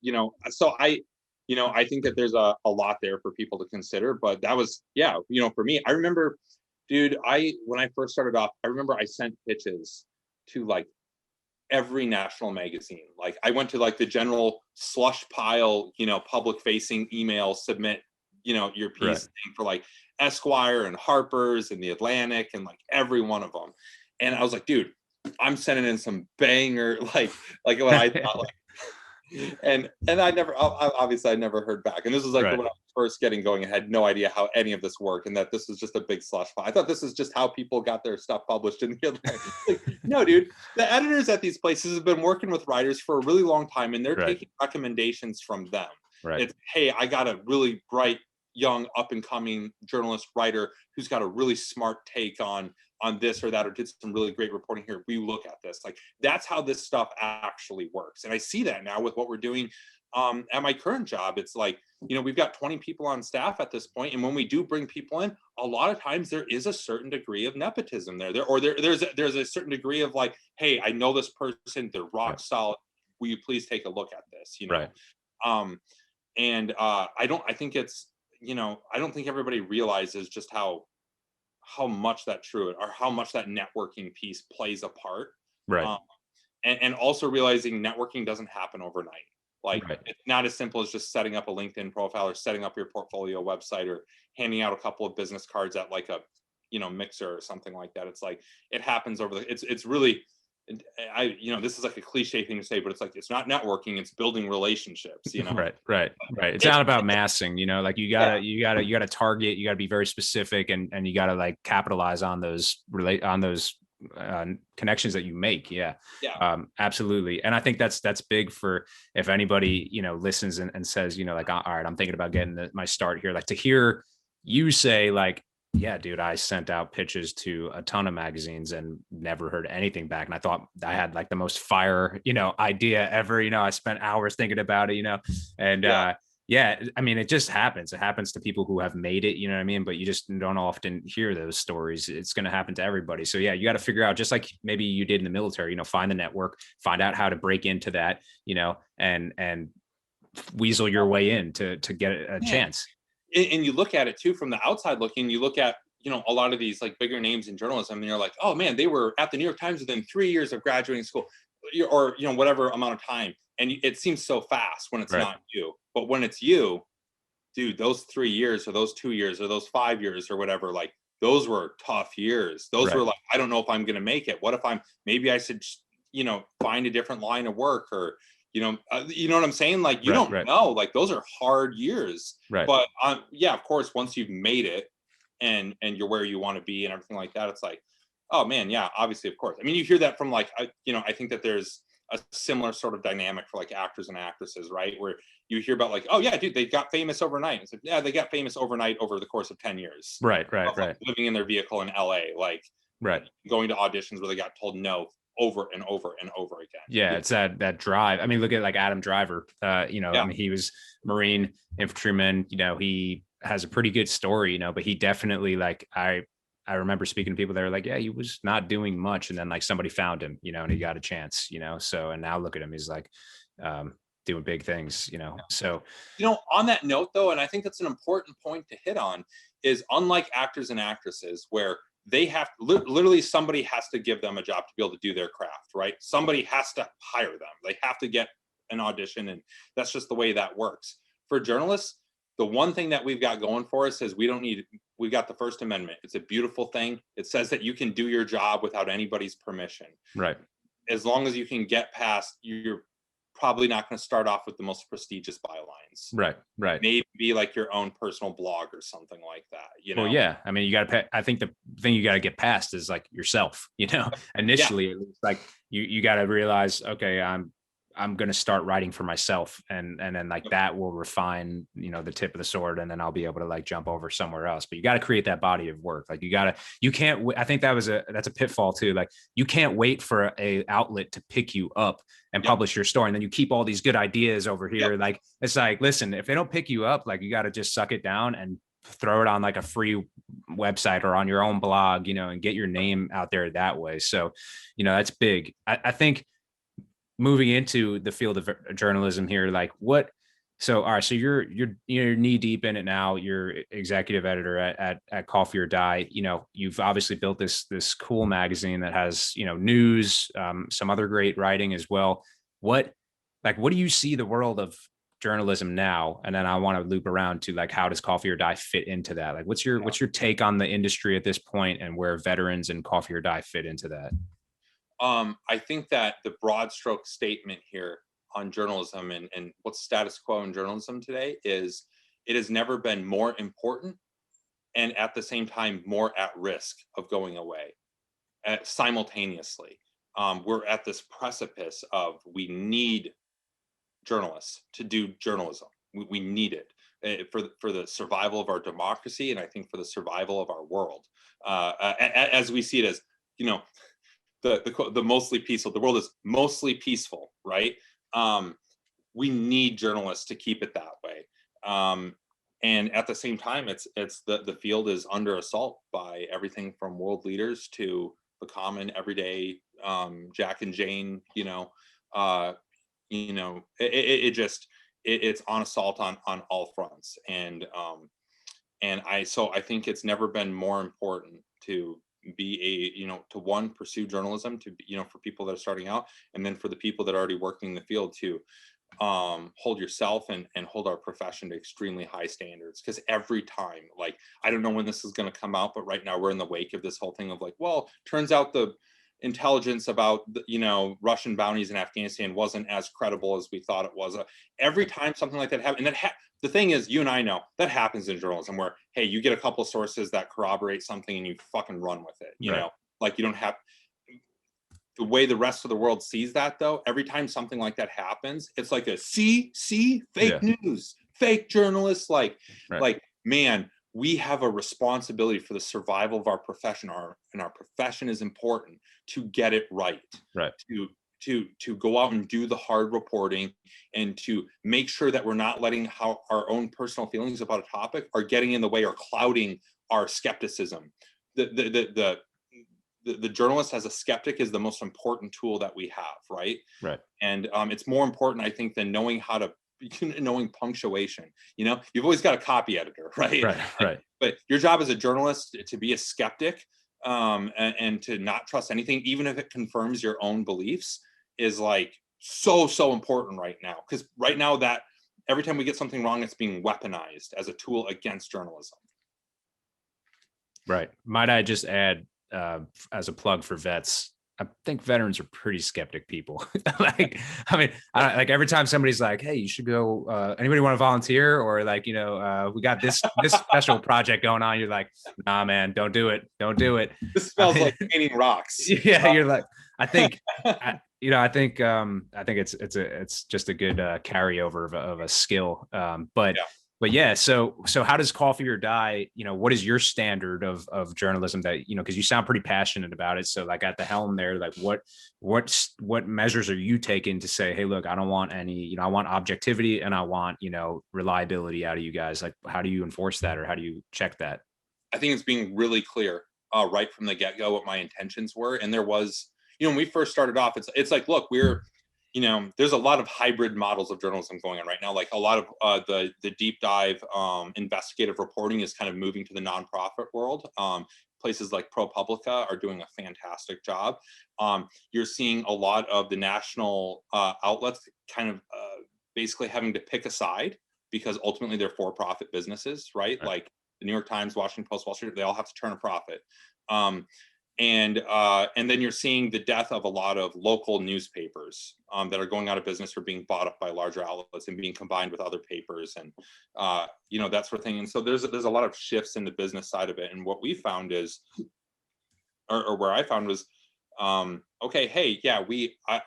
so I think that there's a lot there for people to consider, but that was, for me, I remember, dude, when I first started off, I remember I sent pitches to like every national magazine. Like I went to like the general slush pile, public facing email, submit, your piece thing for like Esquire and Harper's and the Atlantic and like every one of them. And I was like, dude, I'm sending in some banger, like what I thought, like, and I never heard back. And this was like when I was first getting going and had no idea how any of this worked, and that this was just a big slush pile. I thought this is just how people got their stuff published in the Atlantic. Like, no, dude, the editors at these places have been working with writers for a really long time, and they're taking recommendations from them. It's, hey, I got a really bright, young, up and coming journalist writer who's got a really smart take on this or that, or did some really great reporting here. We look at this. Like that's how this stuff actually works. And I see that now with what we're doing at my current job. It's like, we've got 20 people on staff at this point. And when we do bring people in, a lot of times there is a certain degree of nepotism there's a certain degree of like, hey, I know this person, they're rock solid. Will you please take a look at this? I don't think everybody realizes just how much that or how much that networking piece plays a part. And also realizing networking doesn't happen overnight. Like it's not as simple as just setting up a LinkedIn profile or setting up your portfolio website or handing out a couple of business cards at like a, mixer or something like that. It's like, it happens it's really, this is like a cliche thing to say, but it's like, it's not networking, it's building relationships, Right. It's not about massing, like you gotta target, you gotta be very specific and you gotta like capitalize on those connections that you make. Absolutely. And I think that's big for if anybody, listens and says, like, all right, I'm thinking about getting my start here. Like to hear you say like, yeah, dude, I sent out pitches to a ton of magazines and never heard anything back. And I thought I had like the most fire, idea ever. I spent hours thinking about it, and I mean, it just happens. It happens to people who have made it, you know what I mean? But you just don't often hear those stories. It's going to happen to everybody. So yeah, you got to figure out, just like maybe you did in the military, find the network, find out how to break into that, and weasel your way in to get a chance. And you look at it too from the outside looking, you look at, a lot of these like bigger names in journalism, and you're like, oh man, they were at the New York Times within 3 years of graduating school, or, whatever amount of time. And it seems so fast when it's not you. But when it's you, dude, those 3 years or those 2 years or those 5 years or whatever, like those were tough years. Those were like, I don't know if I'm going to make it. What if maybe I should, find a different line of work, or, you know what I'm saying? Like, you don't know, like those are hard years. But of course, once you've made it and you're where you want to be and everything like that, it's like, oh man, yeah, obviously, of course. I mean, you hear that from like, I think that there's a similar sort of dynamic for like actors and actresses, right? Where you hear about like, oh yeah, dude, they got famous overnight. It's like, yeah, they got famous overnight over the course of 10 years. Right. Living in their vehicle in LA, like going to auditions where they got told no over and over and over again. Yeah, it's that drive. I mean, look at like Adam Driver. I mean, he was Marine infantryman. He has a pretty good story, but he definitely, like, I I remember speaking to people that were like, yeah, he was not doing much. And then like somebody found him, and he got a chance, so, and now look at him, he's like, doing big things, so. On that note though, and I think that's an important point to hit on, is unlike actors and actresses where they have literally somebody has to give them a job to be able to do their craft, right? Somebody has to hire them. They have to get an audition, and that's just the way that works. For journalists, the one thing that we've got going for us is we got the First Amendment. It's a beautiful thing. It says that you can do your job without anybody's permission. Right. As long as you can get past, you're probably not going to start off with the most prestigious bylines. Right. Maybe like your own personal blog or something like that, Well, yeah. I mean, you got to, I think the thing you got to get past is like yourself, initially, at least, like you got to realize, okay, I'm going to start writing for myself, and then like that will refine, the tip of the sword, and then I'll be able to like jump over somewhere else. But you got to create that body of work. Like you can't, I think that's a pitfall too. Like you can't wait for a outlet to pick you up and publish your story. And then you keep all these good ideas over here. Like, it's like, listen, if they don't pick you up, like you got to just suck it down and throw it on like a free website or on your own blog, and get your name out there that way. So, that's big. I think, moving into the field of journalism here, like all right, so you're knee deep in it now. You're executive editor at Coffee or Die. You've obviously built this cool magazine that has, news, some other great writing as well. What do you see the world of journalism now? And then I want to loop around to like, how does Coffee or Die fit into that? Like, what's your take on the industry at this point, and where veterans and Coffee or Die fit into that? I think that the broad stroke statement here on journalism and what's status quo in journalism today is it has never been more important and at the same time more at risk of going away simultaneously. We're at this precipice of we need journalists to do journalism. We need it for the survival of our democracy, and I think for the survival of our world. As we see it as, the mostly peaceful, the world is mostly peaceful, right? We need journalists to keep it that way. And at the same time, it's the field is under assault by everything from world leaders to the common everyday Jack and Jane. It's on assault on all fronts. And I think it's never been more important to be to pursue journalism, to for people that are starting out, and then for the people that are already working in the field to hold yourself and hold our profession to extremely high standards. Because every time, like, I don't know when this is going to come out, but right now we're in the wake of this whole thing of like, well, turns out the intelligence about Russian bounties in Afghanistan wasn't as credible as we thought it was. Every time something like that happens, and the thing is, you and I know that happens in journalism, where hey, you get a couple of sources that corroborate something and you fucking run with it. You know, like you don't have the way the rest of the world sees that though. Every time something like that happens, it's like a see fake news, fake journalists. Like man, we have a responsibility for the survival of our profession. And our profession is important to get it right. To go out and do the hard reporting and to make sure that we're not letting how our own personal feelings about a topic are getting in the way or clouding our skepticism. The journalist as a skeptic is the most important tool that we have, right? And it's more important, I think, than knowing knowing punctuation. You've always got a copy editor, right? But your job as a journalist to be a skeptic and to not trust anything, even if it confirms your own beliefs, is like so important right now. Because right now, that every time we get something wrong, it's being weaponized as a tool against journalism. Right. Might I just add, as a plug for vets, I think veterans are pretty skeptic people. Like, I mean, like every time somebody's like, hey, you should go, anybody want to volunteer? Or like, we got this special project going on. You're like, nah, man, don't do it. Don't do it. This smells like painting rocks. Yeah. You're like, I think it's just a good carryover of a skill. But yeah, so how does Coffee or Die, what is your standard of journalism that, because you sound pretty passionate about it. So like at the helm there, like what measures are you taking to say, hey, look, I don't want any, I want objectivity and I want, reliability out of you guys. Like, how do you enforce that, or how do you check that? I think it's being really clear. right from the get-go what my intentions were. And there was, when we first started off, it's like, look, we're, there's a lot of hybrid models of journalism going on right now. Like a lot of the deep dive investigative reporting is kind of moving to the nonprofit world. Places like ProPublica are doing a fantastic job. You're seeing a lot of the national outlets kind of basically having to pick a side because ultimately they're for-profit businesses, right? Like the New York Times, Washington Post, Wall Street, they all have to turn a profit. And then you're seeing the death of a lot of local newspapers that are going out of business or being bought up by larger outlets and being combined with other papers and that sort of thing. And so there's a lot of shifts in the business side of it. And what we found is, or where I found was, okay, hey, yeah,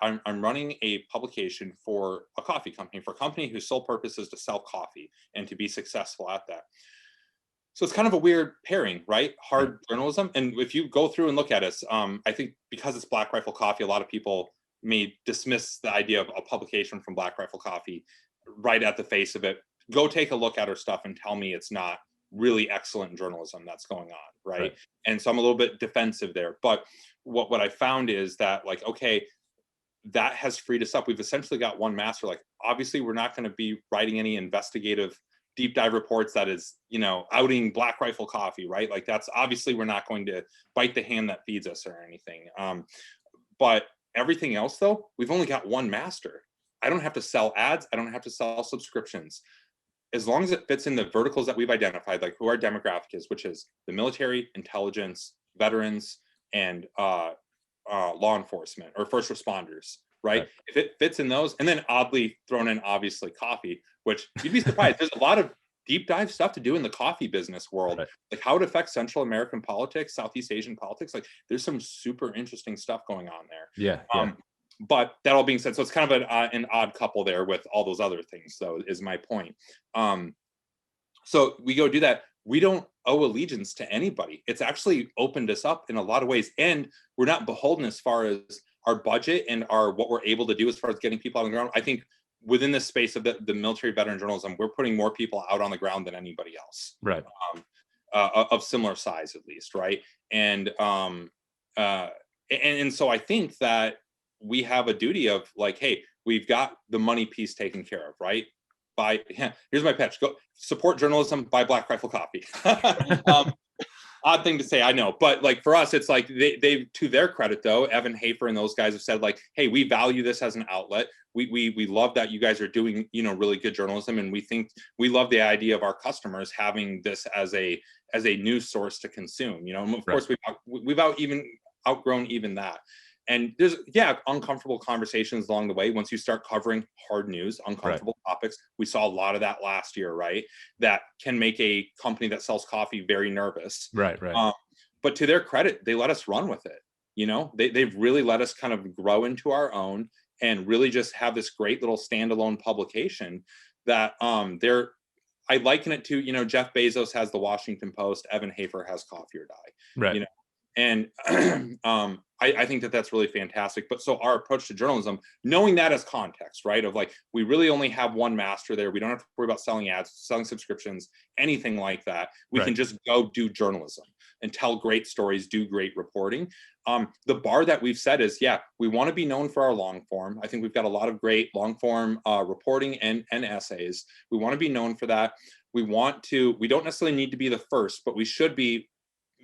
I'm running a publication for a coffee company, for a company whose sole purpose is to sell coffee and to be successful at that. So it's kind of a weird pairing, right? Hard journalism. And if you go through and look at us, I think because it's Black Rifle Coffee, a lot of people may dismiss the idea of a publication from Black Rifle Coffee right at the face of it. Go take a look at our stuff and tell me it's not really excellent journalism that's going on, right? And so I'm a little bit defensive there. But what I found is that, like, okay, that has freed us up. We've essentially got one master. Like, obviously, we're not going to be writing any investigative deep dive reports that is, outing Black Rifle Coffee, right? Like, that's obviously, we're not going to bite the hand that feeds us or anything. But everything else, though, we've only got one master. I don't have to sell ads. I don't have to sell subscriptions. As long as it fits in the verticals that we've identified, like who our demographic is, which is the military, intelligence, veterans, and law enforcement or first responders, right? If it fits in those, and then oddly thrown in, obviously, coffee, which you'd be surprised. There's a lot of deep dive stuff to do in the coffee business world, like how it affects Central American politics, Southeast Asian politics. Like, there's some super interesting stuff going on there. But that all being said, so it's kind of an odd couple there with all those other things, though, is my point. So we go do that. We don't owe allegiance to anybody. It's actually opened us up in a lot of ways. And we're not beholden as far as our budget and what we're able to do as far as getting people out on the ground. I think within this space of the military veteran journalism, we're putting more people out on the ground than anybody else. Right. Of similar size, at least. Right. And so I think that we have a duty of, like, hey, we've got the money piece taken care of, right? Here's my pitch: go support journalism, buy Black Rifle Coffee. Odd thing to say, I know, but like for us, it's like they to their credit, though, Evan Hafer and those guys have said, like, hey, we value this as an outlet. We love that you guys are doing, really good journalism, and we love the idea of our customers having this as a news source to consume. And of course, we've outgrown even that. And there's, uncomfortable conversations along the way once you start covering hard news, uncomfortable topics. We saw a lot of that last year, right? That can make a company that sells coffee very nervous. Right. But to their credit, they let us run with it. They've really let us kind of grow into our own and really just have this great little standalone publication that I liken it to, Jeff Bezos has the Washington Post, Evan Hafer has Coffee or Die. Right. And I think that's really fantastic. But so our approach to journalism, knowing that as context, right, of like, we really only have one master there. We don't have to worry about selling ads, selling subscriptions, anything like that. We can just go do journalism and tell great stories, do great reporting. The bar that we've set is, we want to be known for our long form. I think we've got a lot of great long form reporting and essays. We want to be known for that. We don't necessarily need to be the first, but we should be,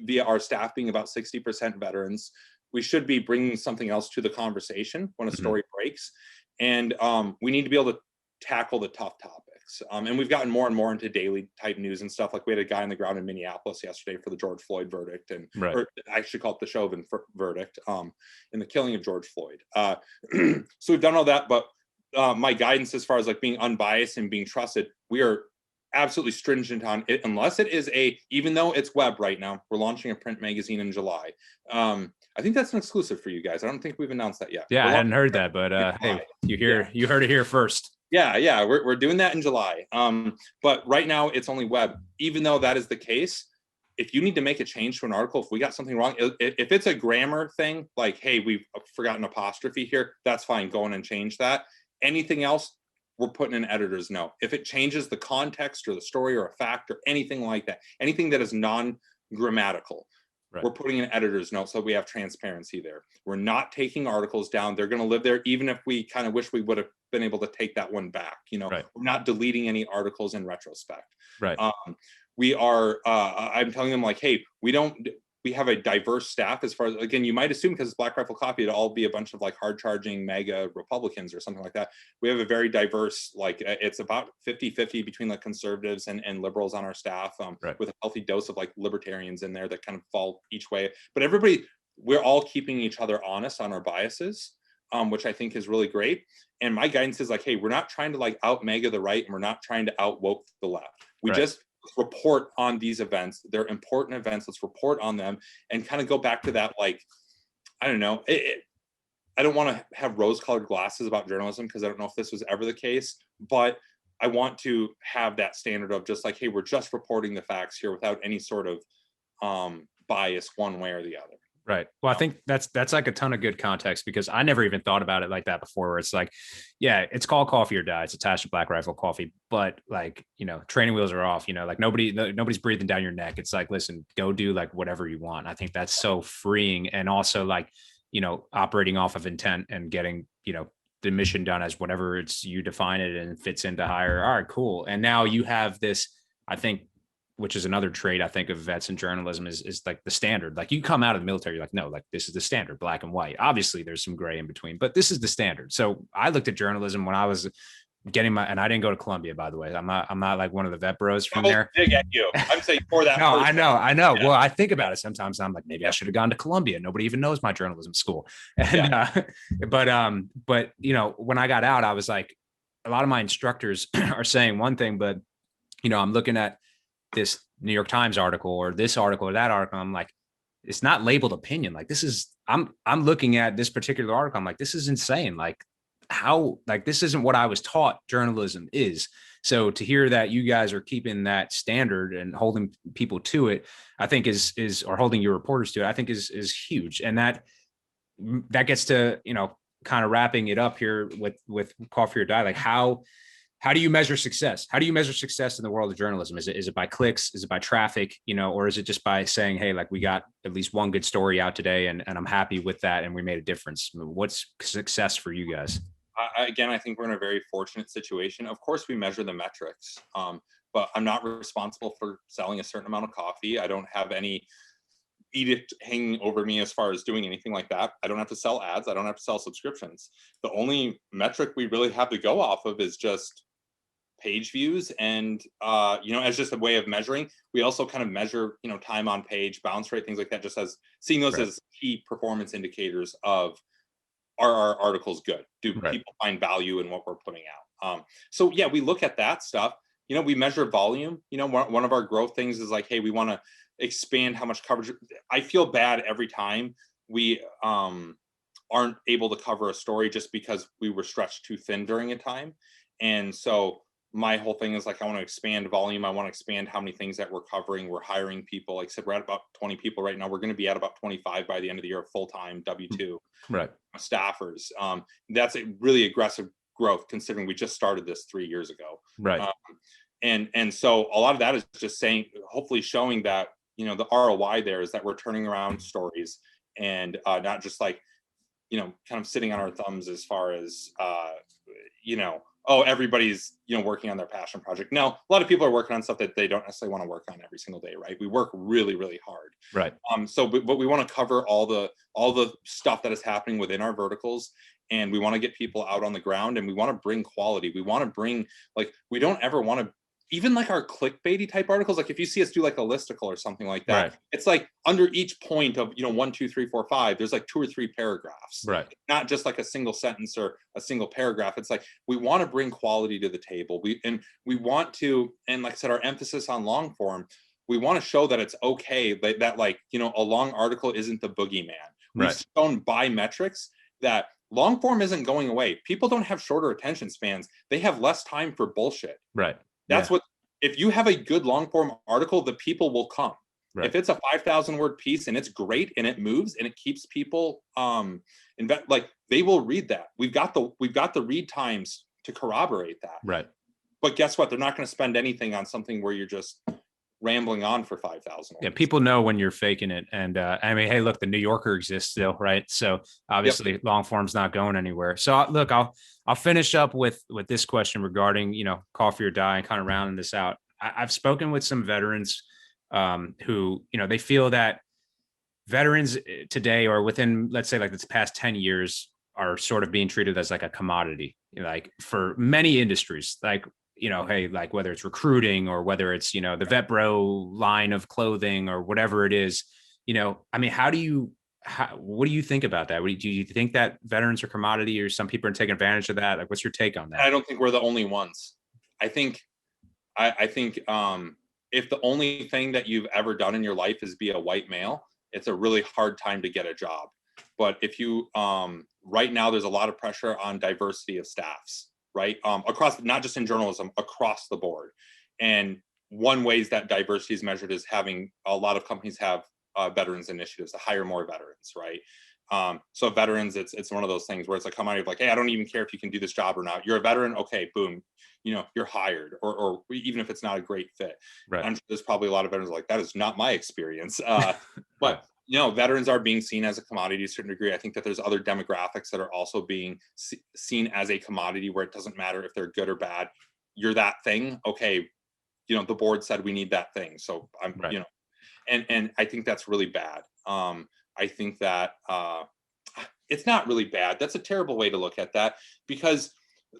via our staff being about 60% veterans, we should be bringing something else to the conversation when a story breaks. And we need to be able to tackle the tough topics. And we've gotten more and more into daily type news and stuff. Like, we had a guy on the ground in Minneapolis yesterday for the George Floyd verdict, or I should call it the Chauvin verdict, in the killing of George Floyd. So we've done all that, but my guidance as far as like being unbiased and being trusted, we are absolutely stringent on it, unless it is even though it's web right now. We're launching a print magazine in July. I think that's an exclusive for you guys. I don't think we've announced that yet. I hadn't heard that, but hey, you heard it here first. We're doing that in July. But right now it's only web. Even though that is the case, if you need to make a change to an article, if we got something wrong, if it's a grammar thing, like, hey, we've forgotten apostrophe here, that's fine. Go in and change that. Anything else, we're putting an editor's note. If it changes the context or the story or a fact or anything like that, anything that is non-grammatical, Right. We're putting an editor's note so we have transparency there. We're not taking articles down. They're going to live there, even if we kind of wish we would have been able to take that one back. Right. We're not deleting any articles in retrospect. Right. We are, I'm telling them like, hey, we have a diverse staff as far as, again, you might assume because it's Black Rifle Coffee, it'd all be a bunch of like hard charging MAGA Republicans or something like that. We have a very diverse, like it's about 50-50 between like conservatives and liberals on our staff, with a healthy dose of like libertarians in there that kind of fall each way. But everybody, we're all keeping each other honest on our biases, which I think is really great. And my guidance is like, hey, we're not trying to like out MAGA the right, and we're not trying to out woke the left. We just report on these events. They're important events. Let's report on them and kind of go back to that. Like, I don't know. I don't want to have rose-colored glasses about journalism because I don't know if this was ever the case, but I want to have that standard of just like, hey, we're just reporting the facts here without any sort of bias one way or the other. Right. Well, I think that's like a ton of good context, because I never even thought about it like that before, where it's like, yeah, it's called Coffee or Die. It's attached to Black Rifle Coffee, but like, training wheels are off, like nobody's breathing down your neck. It's like, listen, go do like whatever you want. I think that's so freeing. And also like, operating off of intent and getting, the mission done as whatever it's, you define it and fits into higher. All right, cool. And now you have this, I think, which is another trait I think of vets in journalism is like the standard. Like you come out of the military, you're like, no, like this is the standard, black and white. Obviously there's some gray in between, but this is the standard. So I looked at journalism when I was getting and I didn't go to Columbia, by the way. I'm not like one of the vet bros from there. Dig at you. I'm saying for that. No, person. I know. Yeah. Well, I think about it sometimes. I'm like, maybe I should have gone to Columbia. Nobody even knows my journalism school. And, but when I got out, I was like, a lot of my instructors are saying one thing, but I'm looking at this New York Times article or this article or that article. I'm like, it's not labeled opinion. Like this is, I'm looking at this particular article. I'm like, this is insane. Like how, like, this isn't what I was taught journalism is. So to hear that you guys are keeping that standard and holding people to it, I think is, or holding your reporters to it, I think is huge. And that gets to, kind of wrapping it up here with Coffee or Die. Like how do you measure success? How do you measure success in the world of journalism? Is it by clicks? Is it by traffic? Or is it just by saying, hey, like we got at least one good story out today and I'm happy with that and we made a difference? What's success for you guys? Again, I think we're in a very fortunate situation. Of course, we measure the metrics, but I'm not responsible for selling a certain amount of coffee. I don't have any edict hanging over me as far as doing anything like that. I don't have to sell ads. I don't have to sell subscriptions. The only metric we really have to go off of is just page views and as just a way of measuring. We also kind of measure time on page, bounce rate, things like that, just as seeing those as key performance indicators of are our articles good, do people find value in what we're putting out. So yeah, we look at that stuff. We measure volume. One of our growth things is like, hey, we want to expand how much coverage. I feel bad every time we aren't able to cover a story just because we were stretched too thin during a time. And so my whole thing is like, I want to expand volume. I want to expand how many things that we're covering. We're hiring people. Like I said, we're at about 20 people right now. We're going to be at about 25 by the end of the year, full-time W-2 staffers. That's a really aggressive growth considering we just started this 3 years ago. And so a lot of that is just saying, hopefully showing that, the ROI there is that we're turning around stories and not just like, kind of sitting on our thumbs as far as, oh, everybody's, working on their passion project. No, a lot of people are working on stuff that they don't necessarily want to work on every single day, right? We work really, really hard. But we want to cover all the stuff that is happening within our verticals, and we want to get people out on the ground, and we want to bring quality. We want to bring, like, we don't ever want to, even like our clickbaity type articles, like if you see us do like a listicle or something like that, it's like under each point of, 1, 2, 3, 4, 5, there's like 2 or 3 paragraphs, not just like a single sentence or a single paragraph. It's like, we want to bring quality to the table. We want to, and like I said, our emphasis on long form, we want to show that it's okay, that like, a long article isn't the boogeyman. We've shown by metrics that long form isn't going away. People don't have shorter attention spans. They have less time for bullshit. That's what, if you have a good long form article, the people will come. If it's a 5,000 word piece and it's great and it moves and it keeps people like they will read that. We've got the read times to corroborate that. But guess what? They're not going to spend anything on something where you're just rambling on for 5,000 words. Yeah, people know when you're faking it. And I mean, hey, look, the New Yorker exists still, right? So obviously long form's not going anywhere. So look, I'll finish up with this question regarding, coffee or die, and kind of rounding this out. I've spoken with some veterans who, they feel that veterans today, or within, let's say, like this past 10 years, are sort of being treated as like a commodity, like for many industries, like, hey, like whether it's recruiting or whether it's, the vet bro line of clothing or whatever it is, I mean, what do you think about that? Do you think that veterans are commodity, or some people are taking advantage of that? Like, what's your take on that? I don't think we're the only ones. I think if the only thing that you've ever done in your life is be a white male, it's a really hard time to get a job. But if you, right now, there's a lot of pressure on diversity of staffs, right? Across, not just in journalism, across the board. And one ways that diversity is measured is having a lot of companies have veterans initiatives to hire more veterans, right? So veterans, it's one of those things where it's a commodity of like, hey, I don't even care if you can do this job or not. You're a veteran, okay, boom, you're hired, or even if it's not a great fit. Right. I'm sure there's probably a lot of veterans like, that is not my experience. But veterans are being seen as a commodity to a certain degree. I think that there's other demographics that are also being seen as a commodity, where it doesn't matter if they're good or bad. You're that thing, okay. The board said we need that thing, so I'm, right. And I think that's really bad. I think that it's not really bad. That's a terrible way to look at that, because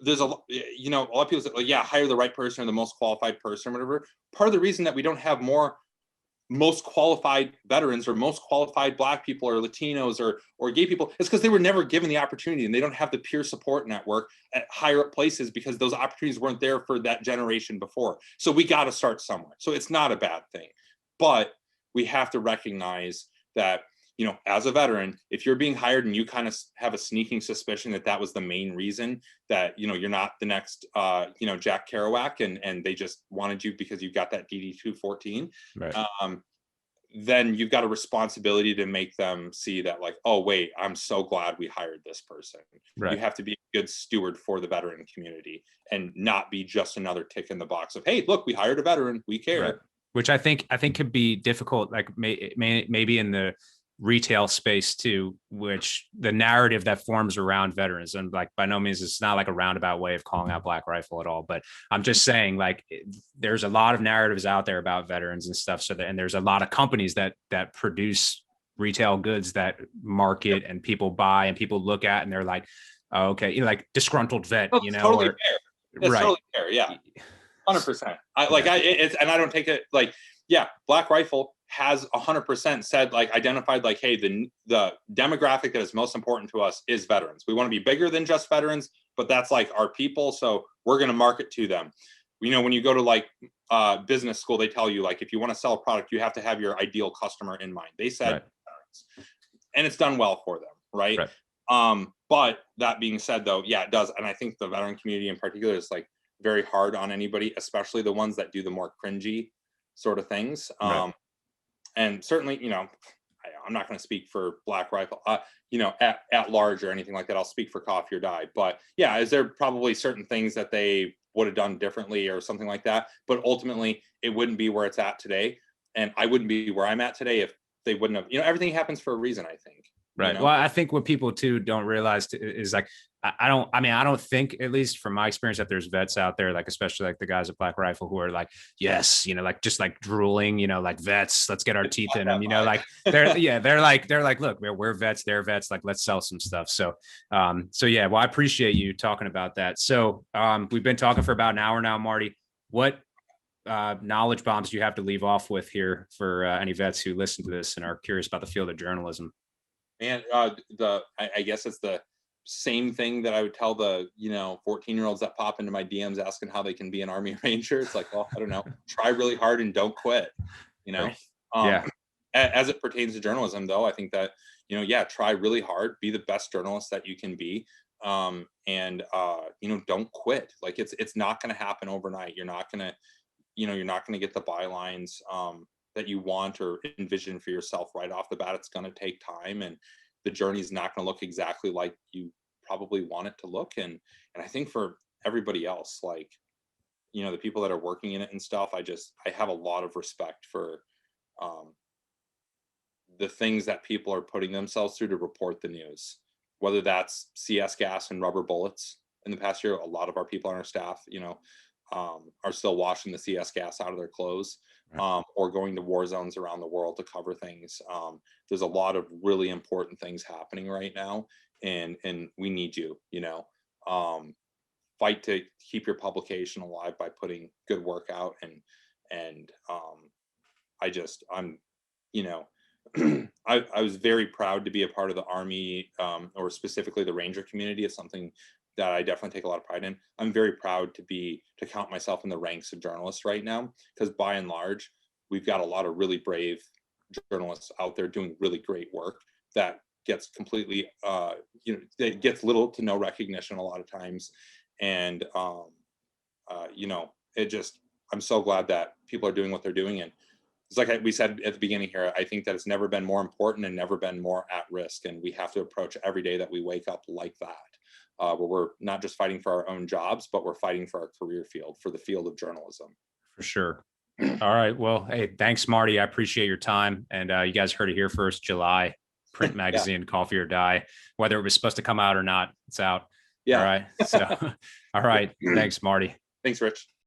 there's a lot of people say, like, yeah, hire the right person or the most qualified person or whatever. Part of the reason that we don't have more most qualified veterans or most qualified Black people or Latinos or gay people is because they were never given the opportunity, and they don't have the peer support network at higher up places because those opportunities weren't there for that generation before. So we got to start somewhere. So it's not a bad thing, but we have to recognize that, as a veteran, if you're being hired and you kind of have a sneaking suspicion that that was the main reason, that, you're not the next, Jack Kerouac, and they just wanted you because you got that DD 214, right. Then you've got a responsibility to make them see that, like, oh, wait, I'm so glad we hired this person. Right. You have to be a good steward for the veteran community and not be just another tick in the box of, hey, look, we hired a veteran, we care. Right. Which I think could be difficult, like maybe in the retail space too, which the narrative that forms around veterans, and like by no means it's not like a roundabout way of calling out Black Rifle at all, but I'm just saying, like, there's a lot of narratives out there about veterans and stuff. So that, and there's a lot of companies that produce retail goods that market and people buy and people look at and they're like, oh, okay, like disgruntled vet, Totally fair. It's right. Totally fair. Yeah. 100%. And I don't take it like, yeah, Black Rifle has 100% said, like, identified, like, hey, the demographic that is most important to us is veterans. We want to be bigger than just veterans, but that's like our people. So we're going to market to them. When you go to like business school, they tell you, like, if you want to sell a product, you have to have your ideal customer in mind. They said right. veterans, and it's done well for them. Right. But that being said, though, yeah, it does. And I think the veteran community in particular is like very hard on anybody, especially the ones that do the more cringy sort of things. Right. And certainly, I'm not going to speak for Black Rifle, at large or anything like that. I'll speak for Coffee or Die. But yeah, is there probably certain things that they would have done differently or something like that? But ultimately, it wouldn't be where it's at today. And I wouldn't be where I'm at today if they wouldn't have, everything happens for a reason, I think. Right. Well, I think what people too don't realize is like, I don't think, at least from my experience, that there's vets out there, like, especially like the guys at Black Rifle, who are like, yes, like just like drooling, like, vets, let's get our teeth in them, like they're like, look, we're vets, they're vets, like, let's sell some stuff. So yeah, well, I appreciate you talking about that. So we've been talking for about an hour now, Marty. What knowledge bombs do you have to leave off with here for any vets who listen to this and are curious about the field of journalism? And I guess it's the same thing that I would tell the 14-year-olds that pop into my DMs asking how they can be an Army Ranger. It's like, well, I don't know, try really hard and don't quit. Yeah. As it pertains to journalism, though, I think that try really hard, be the best journalist that you can be, and don't quit. Like, it's not going to happen overnight. You're not going to get the bylines that you want or envision for yourself right off the bat. It's going to take time, and the journey's not going to look exactly like you probably want it to look. And I think for everybody else, like, the people that are working in it and stuff. I have a lot of respect for the things that people are putting themselves through to report the news, whether that's CS gas and rubber bullets. In the past year, a lot of our people on our staff, are still washing the CS gas out of their clothes, or going to war zones around the world to cover things. There's a lot of really important things happening right now, and we need you. Fight to keep your publication alive by putting good work out, and I'm I was very proud to be a part of the Army, or specifically the Ranger community. It's something that I definitely take a lot of pride in. I'm very proud to count myself in the ranks of journalists right now, because by and large, we've got a lot of really brave journalists out there doing really great work that gets completely, it gets little to no recognition a lot of times. And, I'm so glad that people are doing what they're doing. And it's like we said at the beginning here, I think that it's never been more important and never been more at risk. And we have to approach every day that we wake up like that, where we're not just fighting for our own jobs, but we're fighting for our career field, for the field of journalism. For sure. All right. Well, hey, thanks, Marty. I appreciate your time. And you guys heard it here first, July, print magazine, Coffee or Die. Whether it was supposed to come out or not, it's out. Yeah. All right. So, all right. Thanks, Marty. Thanks, Rich.